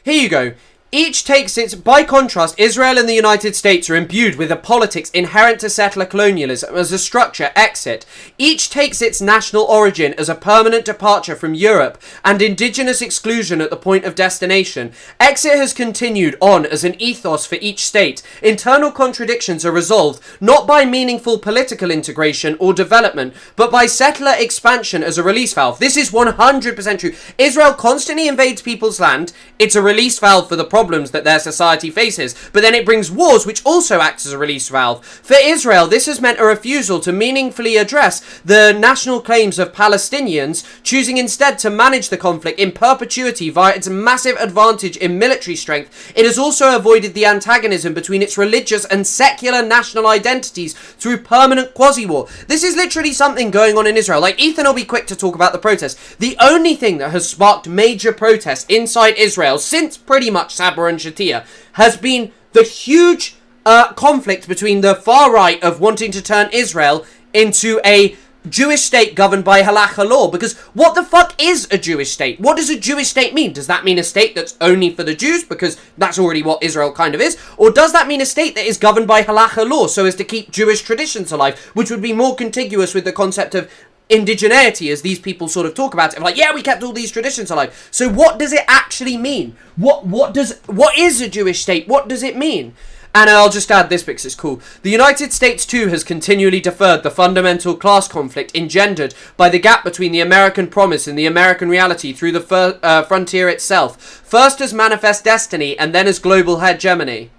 you go. Each takes its... By contrast, Israel and the United States are imbued with a politics inherent to settler colonialism as a structure exit. Each takes its national origin as a permanent departure from Europe and indigenous exclusion at the point of destination. Exit has continued on as an ethos for each state. Internal contradictions are resolved not by meaningful political integration or development, but by settler expansion as a release valve. This is 100% true. Israel constantly invades people's land. It's a release valve for the problems that their society faces, but then it brings wars, which also acts as a release valve. For Israel, this has meant a refusal to meaningfully address the national claims of Palestinians, choosing instead to manage the conflict in perpetuity via its massive advantage in military strength. It has also avoided the antagonism between its religious and secular national identities through permanent quasi-war. This is literally something going on in Israel. Like, Ethan will be quick to talk about the protests. The only thing that has sparked major protests inside Israel since pretty much Sabra and Shatia has been the huge conflict between the far right of wanting to turn Israel into a Jewish state governed by halakha law. Because what the fuck is a Jewish state? What does a Jewish state mean? Does that mean a state that's only for the Jews? Because that's already what Israel kind of is. Or does that mean a state that is governed by halakha law so as to keep Jewish traditions alive, which would be more contiguous with the concept of indigeneity, as these people sort of talk about it, like, yeah, we kept all these traditions alive. So what does it actually mean? What is a Jewish state? What does it mean? And I'll just add this because it's cool. The United States too has continually deferred the fundamental class conflict engendered by the gap between the American promise and the American reality through the frontier itself, first as manifest destiny and then as global hegemony.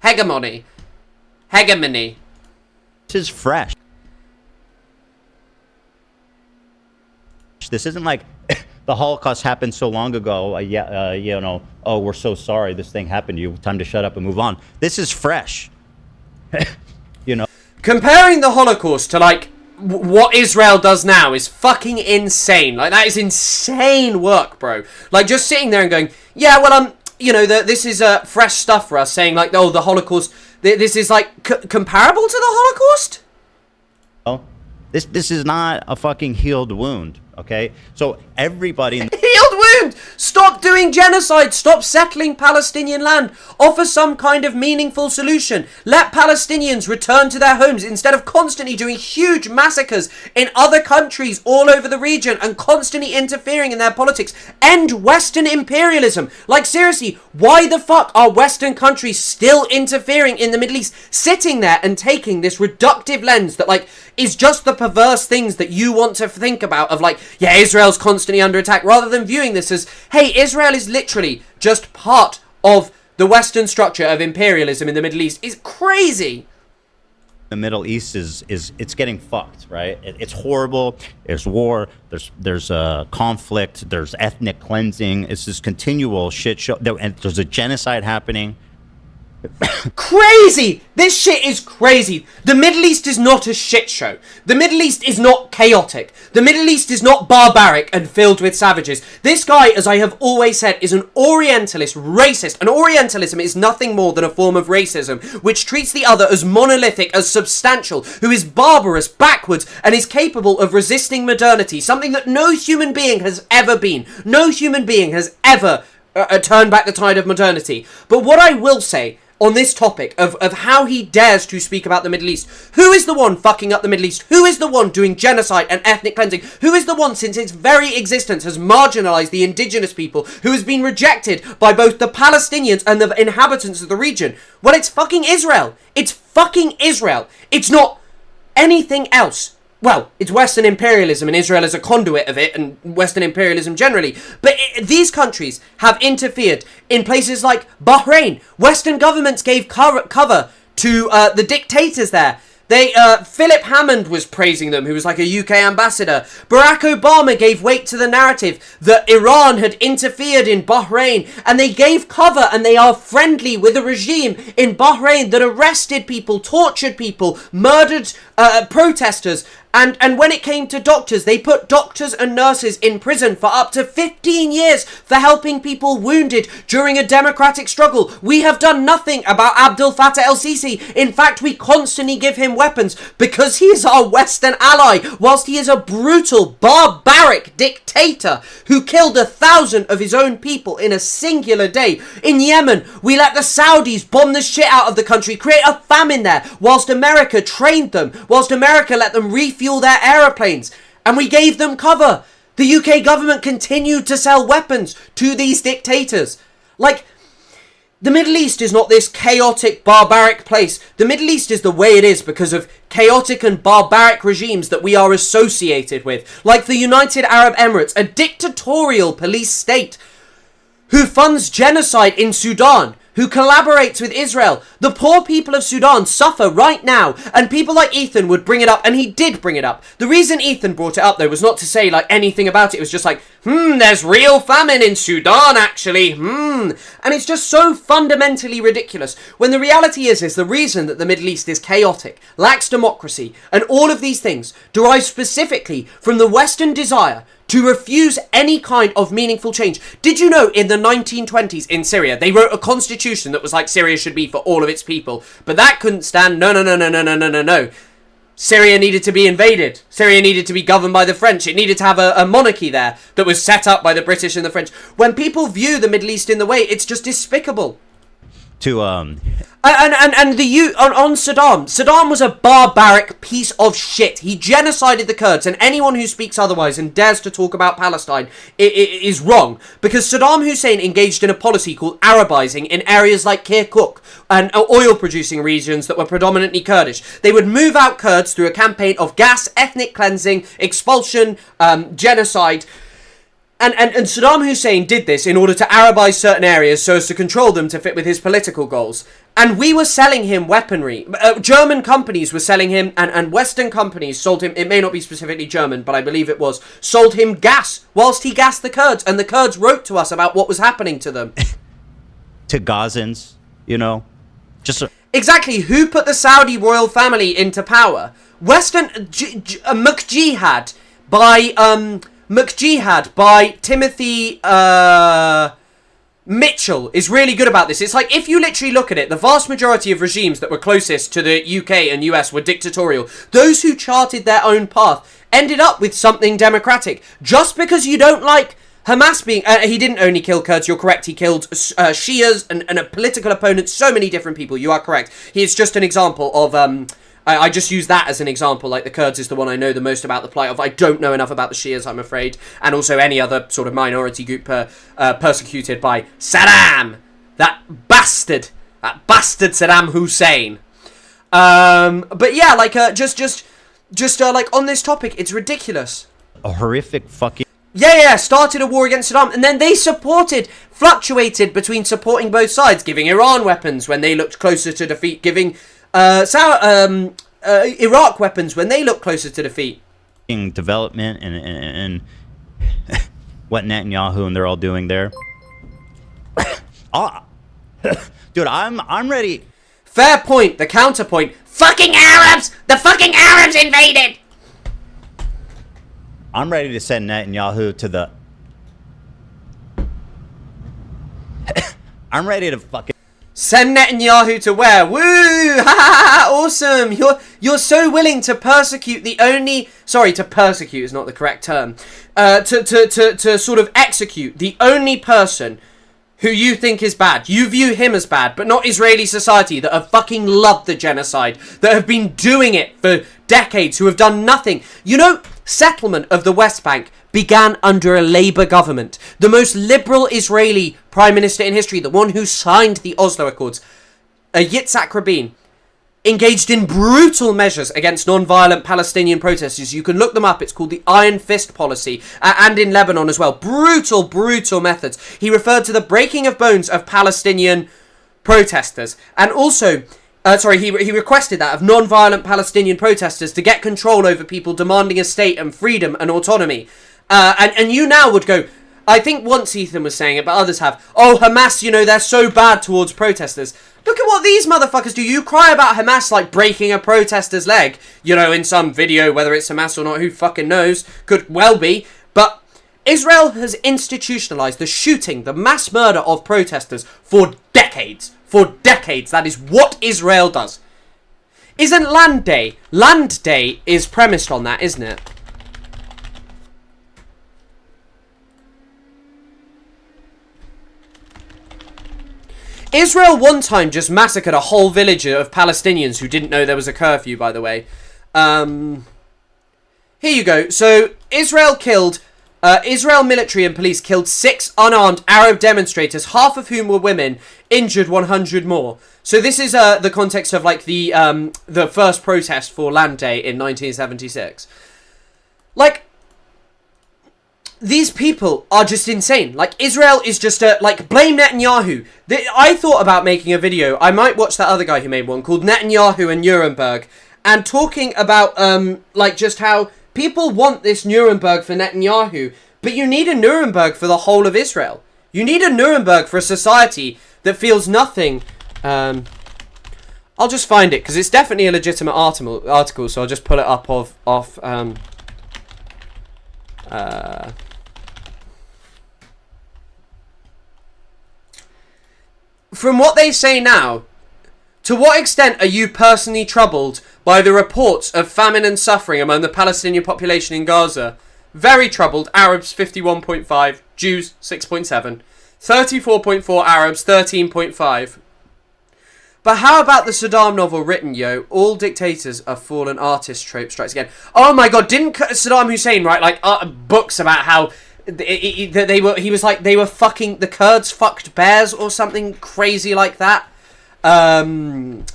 Hegemony. This is fresh. This isn't like the Holocaust happened so long ago. Oh, we're so sorry this thing happened to you. Time to shut up and move on. This is fresh. Comparing the Holocaust to, like, what Israel does now is fucking insane. Like, that is insane work, bro. Like, just sitting there and going, yeah, well, this is fresh stuff for us, saying, like, oh, the Holocaust, this is, like, comparable to the Holocaust? Oh, this is not a fucking healed wound. Okay, so everybody in healed wound. Stop doing genocide. Stop settling Palestinian land. Offer some kind of meaningful solution. Let Palestinians return to their homes instead of constantly doing huge massacres in other countries all over the region and constantly interfering in their politics. End Western imperialism. Like, seriously, why the fuck are Western countries still interfering in the Middle East, sitting there and taking this reductive lens that, like, is just the perverse things that you want to think about, of like, yeah, Israel's constantly under attack, rather than viewing this as, hey, Israel is literally just part of the Western structure of imperialism in the Middle East. Is crazy. The Middle East is it's getting fucked, right? It's horrible. There's war. There's conflict. There's ethnic cleansing. It's this continual shit show. And there's a genocide happening. Crazy! This shit is crazy. The Middle East is not a shit show. The Middle East is not chaotic. The Middle East is not barbaric and filled with savages. This guy, as I have always said, is an Orientalist racist. And Orientalism is nothing more than a form of racism, which treats the other as monolithic, as substantial, who is barbarous, backwards, and is capable of resisting modernity, something that no human being has ever been. No human being has ever turned back the tide of modernity. But what I will say on this topic of how he dares to speak about the Middle East. Who is the one fucking up the Middle East? Who is the one doing genocide and ethnic cleansing? Who is the one, since its very existence, has marginalized the indigenous people, who has been rejected by both the Palestinians and the inhabitants of the region? Well, it's fucking Israel. It's fucking Israel. It's not anything else. Well, it's Western imperialism, and Israel is a conduit of it, and Western imperialism generally. But these countries have interfered in places like Bahrain. Western governments gave cover to the dictators there. Philip Hammond was praising them, who was like a UK ambassador. Barack Obama gave weight to the narrative that Iran had interfered in Bahrain, and they gave cover, and they are friendly with a regime in Bahrain that arrested people, tortured people, murdered protesters, And when it came to doctors, they put doctors and nurses in prison for up to 15 years for helping people wounded during a democratic struggle. We have done nothing about Abdel Fattah el-Sisi. In fact, we constantly give him weapons because he is our Western ally, whilst he is a brutal, barbaric dictator who killed 1,000 of his own people in a singular day. In Yemen, we let the Saudis bomb the shit out of the country, create a famine there, whilst America trained them, whilst America let them refuel their aeroplanes, and we gave them cover. The UK government continued to sell weapons to these dictators. Like, the Middle East is not this chaotic, barbaric place. The Middle East is the way it is because of chaotic and barbaric regimes that we are associated with. Like the United Arab Emirates, a dictatorial police state who funds genocide in Sudan, who collaborates with Israel. The poor people of Sudan suffer right now, and people like Ethan would bring it up, and he did bring it up. The reason Ethan brought it up, though, was not to say, like, anything about it. It was just like, there's real famine in Sudan, actually, And it's just so fundamentally ridiculous, when the reality is the reason that the Middle East is chaotic, lacks democracy, and all of these things derive specifically from the Western desire to refuse any kind of meaningful change. Did you know in the 1920s in Syria, they wrote a constitution that was like Syria should be for all of its people, but that couldn't stand. No. Syria needed to be invaded. Syria needed to be governed by the French. It needed to have a monarchy there that was set up by the British and the French. When people view the Middle East in the way, it's just despicable. To on Saddam. Saddam was a barbaric piece of shit. He genocided the Kurds, and anyone who speaks otherwise and dares to talk about Palestine is wrong, because Saddam Hussein engaged in a policy called Arabizing in areas like Kirkuk and oil producing regions that were predominantly Kurdish. They would move out Kurds through a campaign of gas, ethnic cleansing, expulsion, genocide. And Saddam Hussein did this in order to Arabize certain areas so as to control them to fit with his political goals. And we were selling him weaponry. German companies were selling him, and Western companies sold him, it may not be specifically German, but I believe it was, sold him gas whilst he gassed the Kurds. And the Kurds wrote to us about what was happening to them. to Gazans, just Exactly. Who put the Saudi royal family into power? Western McJihad by Timothy Mitchell is really good about this. It's like, if you literally look at it, the vast majority of regimes that were closest to the UK and US were dictatorial. Those who charted their own path ended up with something democratic. Just because you don't like Hamas being... he didn't only kill Kurds, you're correct. He killed Shias and a political opponent, so many different people. You are correct. He is just an example of... I just use that as an example, like the Kurds is the one I know the most about the plight of. I don't know enough about the Shias, I'm afraid, and also any other sort of minority group persecuted by Saddam, that bastard Saddam Hussein. But yeah, like just like on this topic, it's ridiculous. a horrific fucking... Yeah, started a war against Saddam, and then they fluctuated between supporting both sides, giving Iran weapons when they looked closer to defeat, giving Iraq weapons when they looked closer to defeat. Development and what Netanyahu and they're all doing there. Dude, I'm ready. Fair point. The counterpoint. Fucking Arabs! The fucking Arabs invaded! I'm ready to send Netanyahu to the... I'm ready to fucking... Send Netanyahu to where? Woo! Ha ha ha! Awesome! You're so willing to persecute the only... Sorry, to persecute is not the correct term. To sort of execute the only person who you think is bad. You view him as bad, but not Israeli society that have fucking loved the genocide, that have been doing it for decades, who have done nothing. You know, settlement of the West Bank began under a Labour government. The most liberal Israeli prime minister in history, the one who signed the Oslo Accords, Yitzhak Rabin, engaged in brutal measures against non-violent Palestinian protesters. You can look them up. It's called the Iron Fist policy, and in Lebanon as well. Brutal methods. He referred to the breaking of bones of Palestinian protesters, and also... he requested that of non-violent Palestinian protesters to get control over people demanding a state and freedom and autonomy. And you now would go, I think once Ethan was saying it, but others have. Oh, Hamas, you know, they're so bad towards protesters. Look at what these motherfuckers do. You cry about Hamas like breaking a protester's leg, you know, in some video, whether it's Hamas or not, who fucking knows, could well be. But Israel has institutionalized the shooting, the mass murder of protesters for decades. For decades. That is what Israel does. Isn't Land Day? Land Day is premised on that, isn't it? Israel one time just massacred a whole village of Palestinians who didn't know there was a curfew, by the way. Here you go. So, Israel military and police killed 6 unarmed Arab demonstrators, half of whom were women, injured 100 more. So this is the context of like the first protest for Land Day in 1976. Like, these people are just insane. Like, Israel is just like, blame Netanyahu. I thought about making a video. I might watch that other guy who made one called Netanyahu and Nuremberg, and talking about like just how people want this Nuremberg for Netanyahu, but you need a Nuremberg for the whole of Israel. You need a Nuremberg for a society that feels nothing. I'll just find it because it's definitely a legitimate article. So I'll just pull it up off. From what they say now, to what extent are you personally troubled by the reports of famine and suffering among the Palestinian population in Gaza? Very troubled. Arabs 51.5, Jews 6.7, 34.4 Arabs, 13.5. But how about the Saddam novel written, yo? All dictators are fallen artist trope strikes again. Oh my god, didn't Saddam Hussein write like books about how they were fucking, the Kurds fucked bears or something crazy like that? Not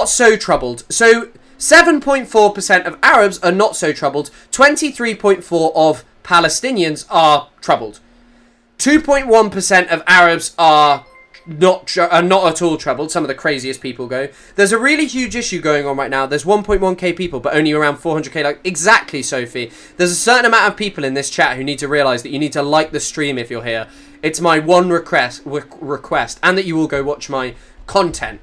so troubled. So 7.4% of Arabs are not so troubled. 23.4% of Palestinians are troubled. 2.1% of Arabs are not at all troubled. Some of the craziest people go. There's a really huge issue going on right now. There's 1.1k people, but only around 400k. Like, exactly, Sophie. There's a certain amount of people in this chat who need to realise that you need to like the stream if you're here. It's my one request, and that you all go watch my content.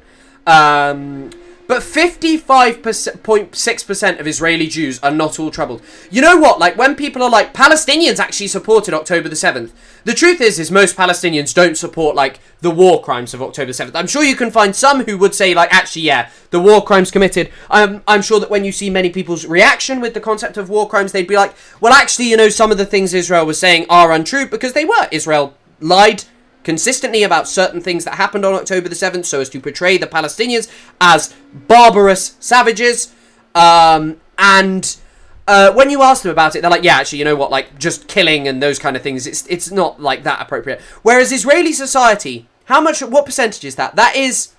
But 55.6% of Israeli Jews are not all troubled. You know what? Like, when people are like, Palestinians actually supported October the 7th. The truth is most Palestinians don't support, like, the war crimes of October the 7th. I'm sure you can find some who would say, like, actually, yeah, the war crimes committed. I'm sure that when you see many people's reaction with the concept of war crimes, they'd be like, well, actually, you know, some of the things Israel was saying are untrue because they were. Israel lied consistently about certain things that happened on October the 7th so as to portray the Palestinians as barbarous savages. When you ask them about it, they're like, yeah, actually, you know what, like, just killing and those kind of things, it's not, like, that appropriate. Whereas Israeli society, what percentage is that? That is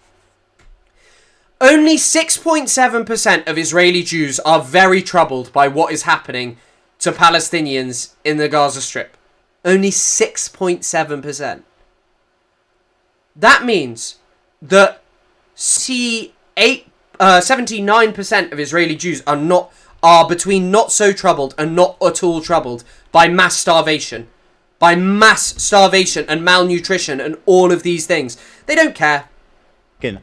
only 6.7% of Israeli Jews are very troubled by what is happening to Palestinians in the Gaza Strip. Only 6.7%. That means that 79% of Israeli Jews are between not so troubled and not at all troubled by mass starvation. By mass starvation and malnutrition and all of these things. They don't care.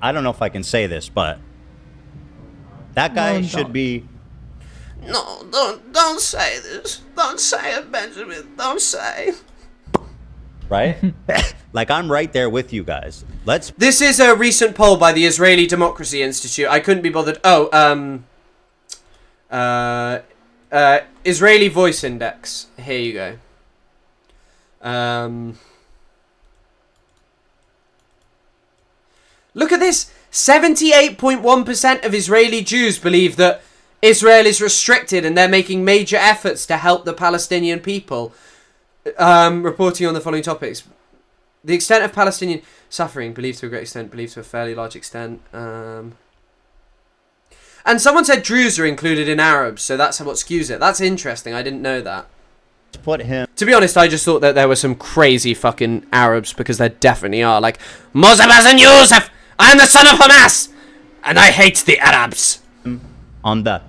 I don't know if I can say this, but that guy should be... No, don't say this. Don't say it, Benjamin. Don't say. Right? Like, I'm right there with you guys. This is a recent poll by the Israeli Democracy Institute. I couldn't be bothered. Israeli Voice Index. Here you go. Look at this. 78.1% of Israeli Jews believe that Israel is restricted and they're making major efforts to help the Palestinian people. Reporting on the following topics. The extent of Palestinian suffering, believed to a great extent, believed to a fairly large extent. And someone said Druze are included in Arabs, so that's what skews it. That's interesting, I didn't know that. To be honest, I just thought that there were some crazy fucking Arabs, because there definitely are. Like, Mosabaz and Yusuf! I am the son of Hamas! And I hate the Arabs! On the...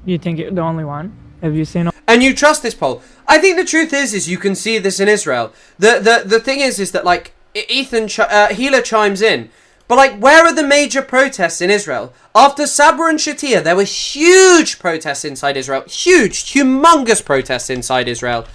You think you're the only one? Have you seen? And you trust this poll? I think the truth is you can see this in Israel. The thing is that like Hila chimes in, but like where are the major protests in Israel? After Sabra and Shatia, there were huge protests inside Israel, humongous protests inside Israel.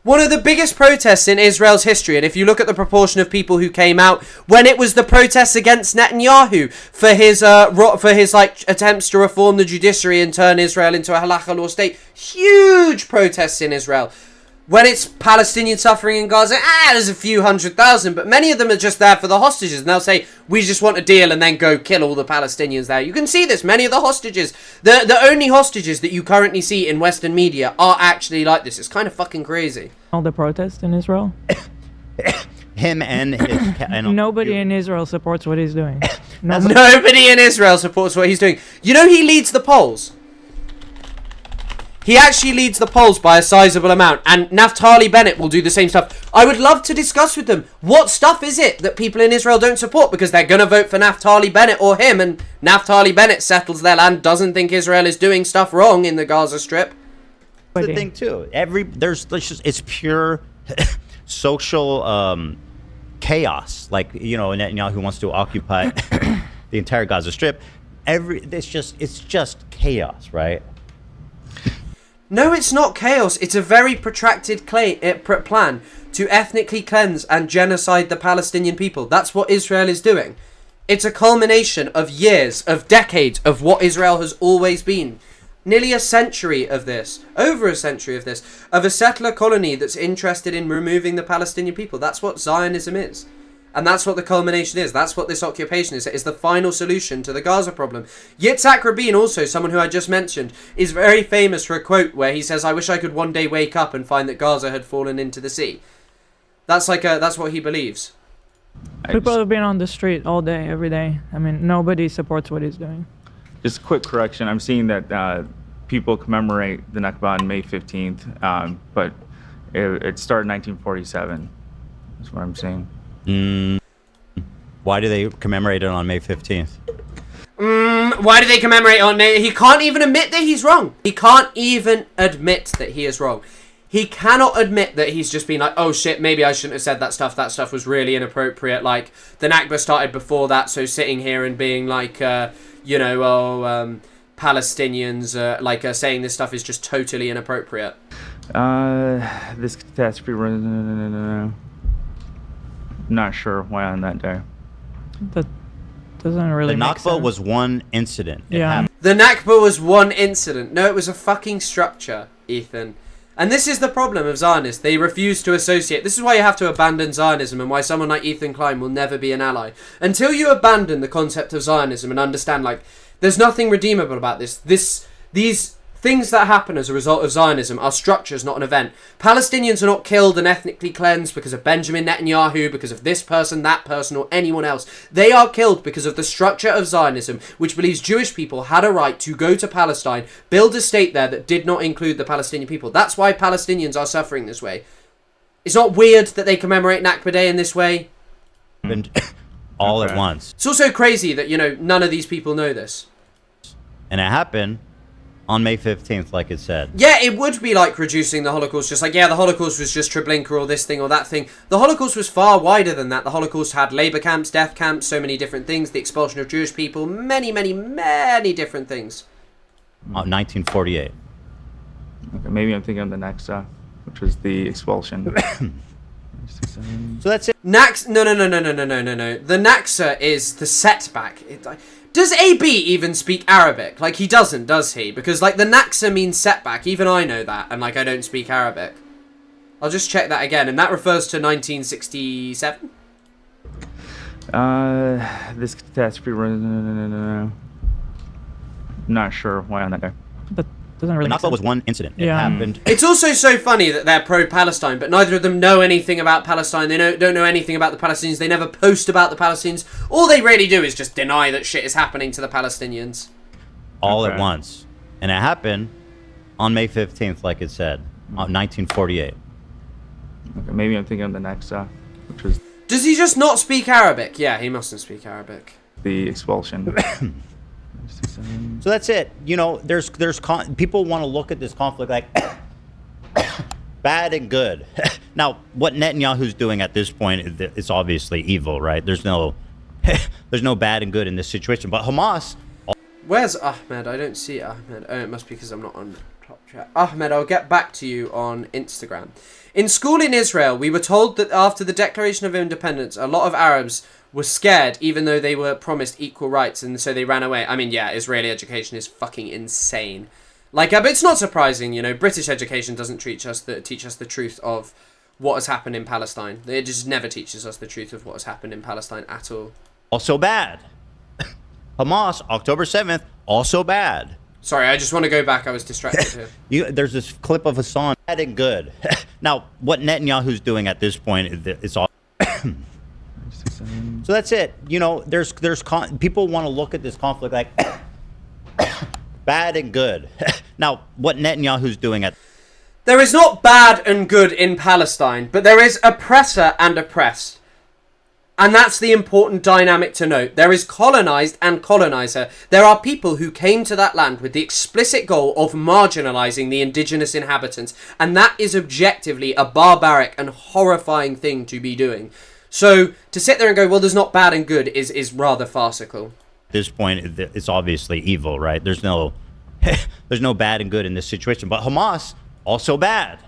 One of the biggest protests in Israel's history, and if you look at the proportion of people who came out when it was the protests against Netanyahu for his like attempts to reform the judiciary and turn Israel into a halakha law state, huge protests in Israel. When it's Palestinian suffering in Gaza, there's a few 100,000, but many of them are just there for the hostages, and they'll say, we just want a deal, and then go kill all the Palestinians there. You can see this. Many of the hostages, the only hostages that you currently see in Western media are actually like this. It's kind of fucking crazy. All the protests in Israel? Him and his... Nobody in Israel supports what he's doing. Nobody in Israel supports what he's doing. You know he leads the polls. He actually leads the polls by a sizable amount, and Naftali Bennett will do the same stuff. I would love to discuss with them, what stuff is it that people in Israel don't support, because they're going to vote for Naftali Bennett or him, and Naftali Bennett settles their land, doesn't think Israel is doing stuff wrong in the Gaza Strip. That's the thing too. It's pure social chaos. Like, you know, Netanyahu wants to occupy the entire Gaza Strip. It's just chaos, right? No, it's not chaos. It's a very protracted plan to ethnically cleanse and genocide the Palestinian people. That's what Israel is doing. It's a culmination of years, of decades, of what Israel has always been. Nearly a century of this, over a century of this, of a settler colony that's interested in removing the Palestinian people. That's what Zionism is. And that's what the culmination is. That's what this occupation is. It is the final solution to the Gaza problem. Yitzhak Rabin, also someone who I just mentioned, is very famous for a quote where he says, "I wish I could one day wake up and find that Gaza had fallen into the sea." That's what he believes. People have been on the street all day, every day. I mean, nobody supports what he's doing. Just a quick correction. I'm seeing that people commemorate the Nakba on May 15th, but it started in 1947. That's what I'm seeing. Why do they commemorate it on May 15th? Why do they commemorate on May? He can't even admit that he's wrong. He can't even admit that he is wrong. He cannot admit that he's just been like, oh shit, maybe I shouldn't have said that stuff. That stuff was really inappropriate. Like, the Nakba started before that, so sitting here and being like, Palestinians, saying this stuff is just totally inappropriate. This catastrophe... Not sure why on that day. That doesn't really The make Nakba sense. was one incident. It Yeah. happened. The Nakba was one incident. No, it was a fucking structure, Ethan. And this is the problem of Zionists. They refuse to associate. This is why you have to abandon Zionism and why someone like Ethan Klein will never be an ally. Until you abandon the concept of Zionism and understand, like, there's nothing redeemable about this. These things that happen as a result of Zionism are structures, not an event. Palestinians are not killed and ethnically cleansed because of Benjamin Netanyahu, because of this person, that person, or anyone else. They are killed because of the structure of Zionism, which believes Jewish people had a right to go to Palestine, build a state there that did not include the Palestinian people. That's why Palestinians are suffering this way. It's not weird that they commemorate Nakba Day in this way. And all at once. It's also crazy that, none of these people know this. And it happened on May 15th, like it said. Yeah, it would be like reducing the Holocaust. Just like, the Holocaust was just Treblinka or this thing or that thing. The Holocaust was far wider than that. The Holocaust had labor camps, death camps, so many different things. The expulsion of Jewish people, many, many, many different things. 1948. Okay, maybe I'm thinking of the next, which was the expulsion. So that's it. No. The Naksa is the setback. Does AB even speak Arabic? Like, he doesn't, does he? Because, like, the Naksa means setback. Even I know that, and, like, I don't speak Arabic. I'll just check that again, and that refers to 1967? This catastrophe... Not sure why on that day. That doesn't really The make Nakba sense. was one incident. It Yeah. happened. It's also so funny that they're pro-Palestine, but neither of them know anything about Palestine. They don't know anything about the Palestinians. They never post about the Palestinians. All they really do is just deny that shit is happening to the Palestinians. All Okay. at once. And it happened on May 15th, like it said. 1948. Okay, maybe I'm thinking of the next, which was Does he just not speak Arabic? Yeah, he mustn't speak Arabic. the expulsion. So that's it. You know, people want to look at this conflict like bad and good. Now, what Netanyahu's doing at this point is obviously evil, right? There's no bad and good in this situation. But Hamas. Where's Ahmed? I don't see Ahmed. Oh, it must be because I'm not on top chat. Ahmed, I'll get back to you on Instagram. In school in Israel, we were told that after the Declaration of Independence, a lot of Arabs were scared, even though they were promised equal rights, and so they ran away. I mean, yeah, Israeli education is fucking insane. Like, but it's not surprising, you know. British education doesn't teach us the truth of what has happened in Palestine. It just never teaches us the truth of what has happened in Palestine at all. Also bad. Hamas, October 7th, also bad. Sorry, I just want to go back. I was distracted here. There's this clip of Hassan, bad and good. Now, what Netanyahu's doing at this point is all. So that's it. You know, people want to look at this conflict like bad and good. Now, what Netanyahu's doing at. There is not bad and good in Palestine, but there is oppressor and oppressed. And that's the important dynamic to note. There is colonized and colonizer. There are people who came to that land with the explicit goal of marginalizing the indigenous inhabitants. And that is objectively a barbaric and horrifying thing to be doing. So to sit there and go, well, there's not bad and good is rather farcical. At this point, it's obviously evil, right? There's no bad and good in this situation. But Hamas, also bad.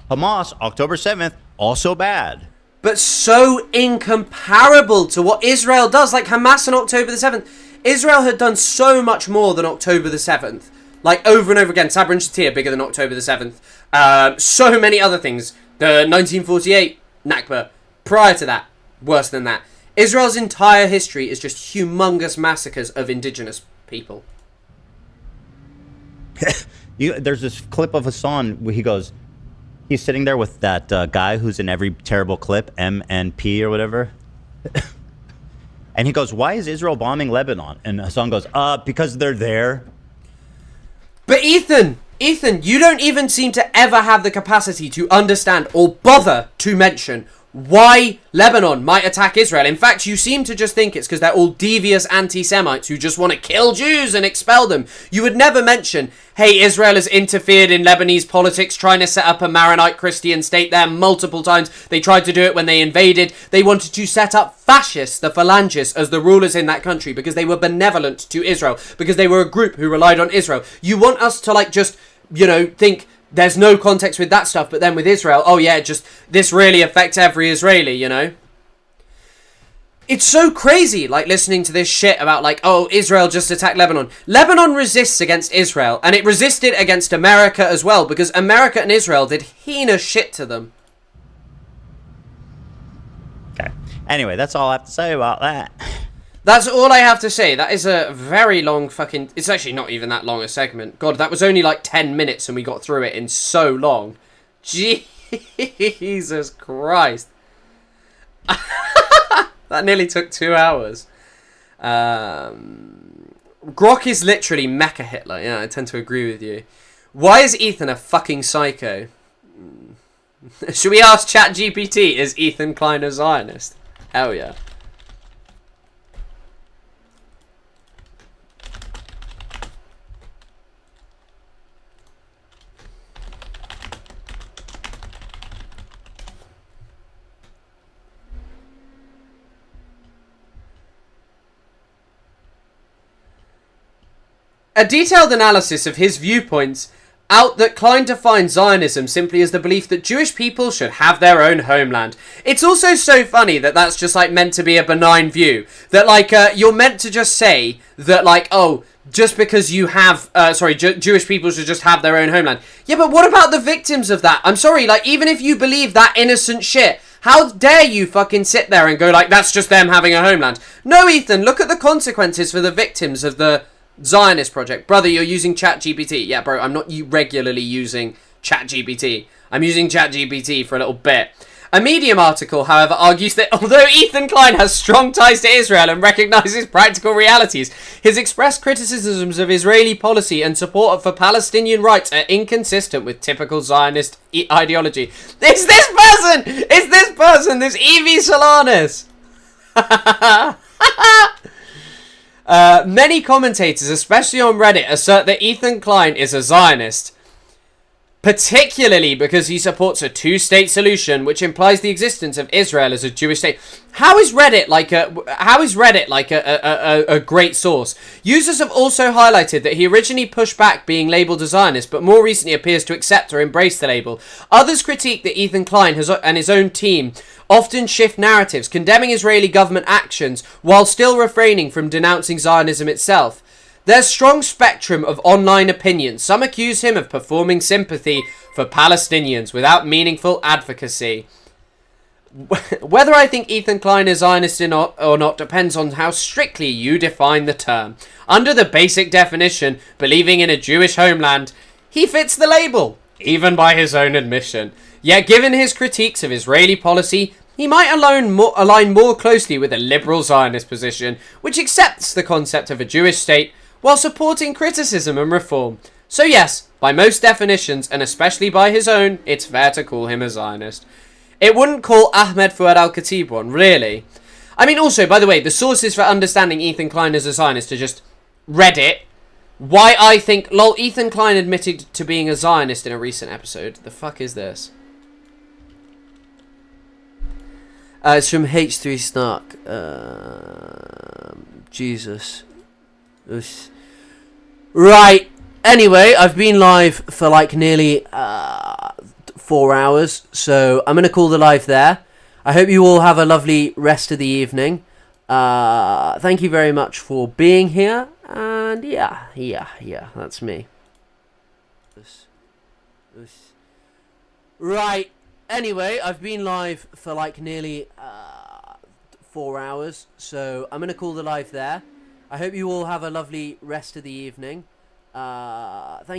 Hamas, October 7th, also bad. But so incomparable to what Israel does. Like Hamas on October the 7th. Israel had done so much more than October the 7th. Like over and over again. Sabra and Shatila bigger than October the 7th. So many other things. The 1948 Nakba. Prior to that. Worse than that. Israel's entire history is just humongous massacres of indigenous people. There's this clip of Hassan where he goes... He's sitting there with that guy who's in every terrible clip, MNP or whatever. And he goes, why is Israel bombing Lebanon? And Hassan goes, because they're there. But Ethan, you don't even seem to ever have the capacity to understand or bother to mention why Lebanon might attack Israel. In fact, you seem to just think it's because they're all devious anti-Semites who just want to kill Jews and expel them. You would never mention, hey, Israel has interfered in Lebanese politics, trying to set up a Maronite Christian state there multiple times. They tried to do it when they invaded. They wanted to set up fascists, the phalangists, as the rulers in that country because they were benevolent to Israel, because they were a group who relied on Israel. You want us to, like, just, you know, think... There's no context with that stuff, but then with Israel, oh yeah, just this really affects every Israeli, you know? It's so crazy, like, listening to this shit about, like, oh, Israel just attacked Lebanon. Lebanon resists against Israel, and it resisted against America as well, because America and Israel did heinous shit to them. Okay. Anyway, that's all I have to say about that. That's all I have to say. That is a very long fucking... It's actually not even that long a segment. God, that was only like 10 minutes and we got through it in so long. Jesus Christ. That nearly took 2 hours. Grok is literally Mecha Hitler. Yeah, I tend to agree with you. Why is Ethan a fucking psycho? Should we ask ChatGPT, is Ethan Klein a Zionist? Hell yeah. A detailed analysis of his viewpoints out that Klein defines Zionism simply as the belief that Jewish people should have their own homeland. It's also so funny that that's just like meant to be a benign view. That like you're meant to just say that like, oh, just because you have, Jewish people should just have their own homeland. Yeah, but what about the victims of that? I'm sorry, like even if you believe that innocent shit, how dare you fucking sit there and go like, that's just them having a homeland. No, Ethan, look at the consequences for the victims of the Zionist project. Brother, you're using ChatGPT. Yeah, bro, I'm not regularly using ChatGPT. I'm using ChatGPT for a little bit. A Medium article, however, argues that although Ethan Klein has strong ties to Israel and recognises practical realities, his expressed criticisms of Israeli policy and support for Palestinian rights are inconsistent with typical Zionist ideology. It's this person! It's this person! This Evie Solanas! Many commentators, especially on Reddit, assert that Ethan Klein is a Zionist, particularly because he supports a two-state solution, which implies the existence of Israel as a Jewish state. How is Reddit like a great source? Users have also highlighted that he originally pushed back being labelled a Zionist, but more recently appears to accept or embrace the label. Others critique that Ethan Klein and his own team often shift narratives, condemning Israeli government actions while still refraining from denouncing Zionism itself. There's strong spectrum of online opinions. Some accuse him of performing sympathy for Palestinians without meaningful advocacy. Whether I think Ethan Klein is Zionist or not depends on how strictly you define the term. Under the basic definition, believing in a Jewish homeland, he fits the label, even by his own admission. Yet given his critiques of Israeli policy, he might align more closely with a liberal Zionist position, which accepts the concept of a Jewish state while supporting criticism and reform. So yes, by most definitions, and especially by his own, it's fair to call him a Zionist. It wouldn't call Ahmed Fouad al-Khatib one, really. I mean, also, by the way, the sources for understanding Ethan Klein as a Zionist are just Reddit. Why I think, lol, Ethan Klein admitted to being a Zionist in a recent episode. The fuck is this? It's from H3 Snark. Jesus. Oof. Right. Anyway, I've been live for like nearly 4 hours, so I'm going to call the live there. I hope you all have a lovely rest of the evening. Thank you very much for being here, and yeah, that's me. Right. Anyway, I've been live for like nearly 4 hours, so I'm going to call the live there. I hope you all have a lovely rest of the evening. Thank you.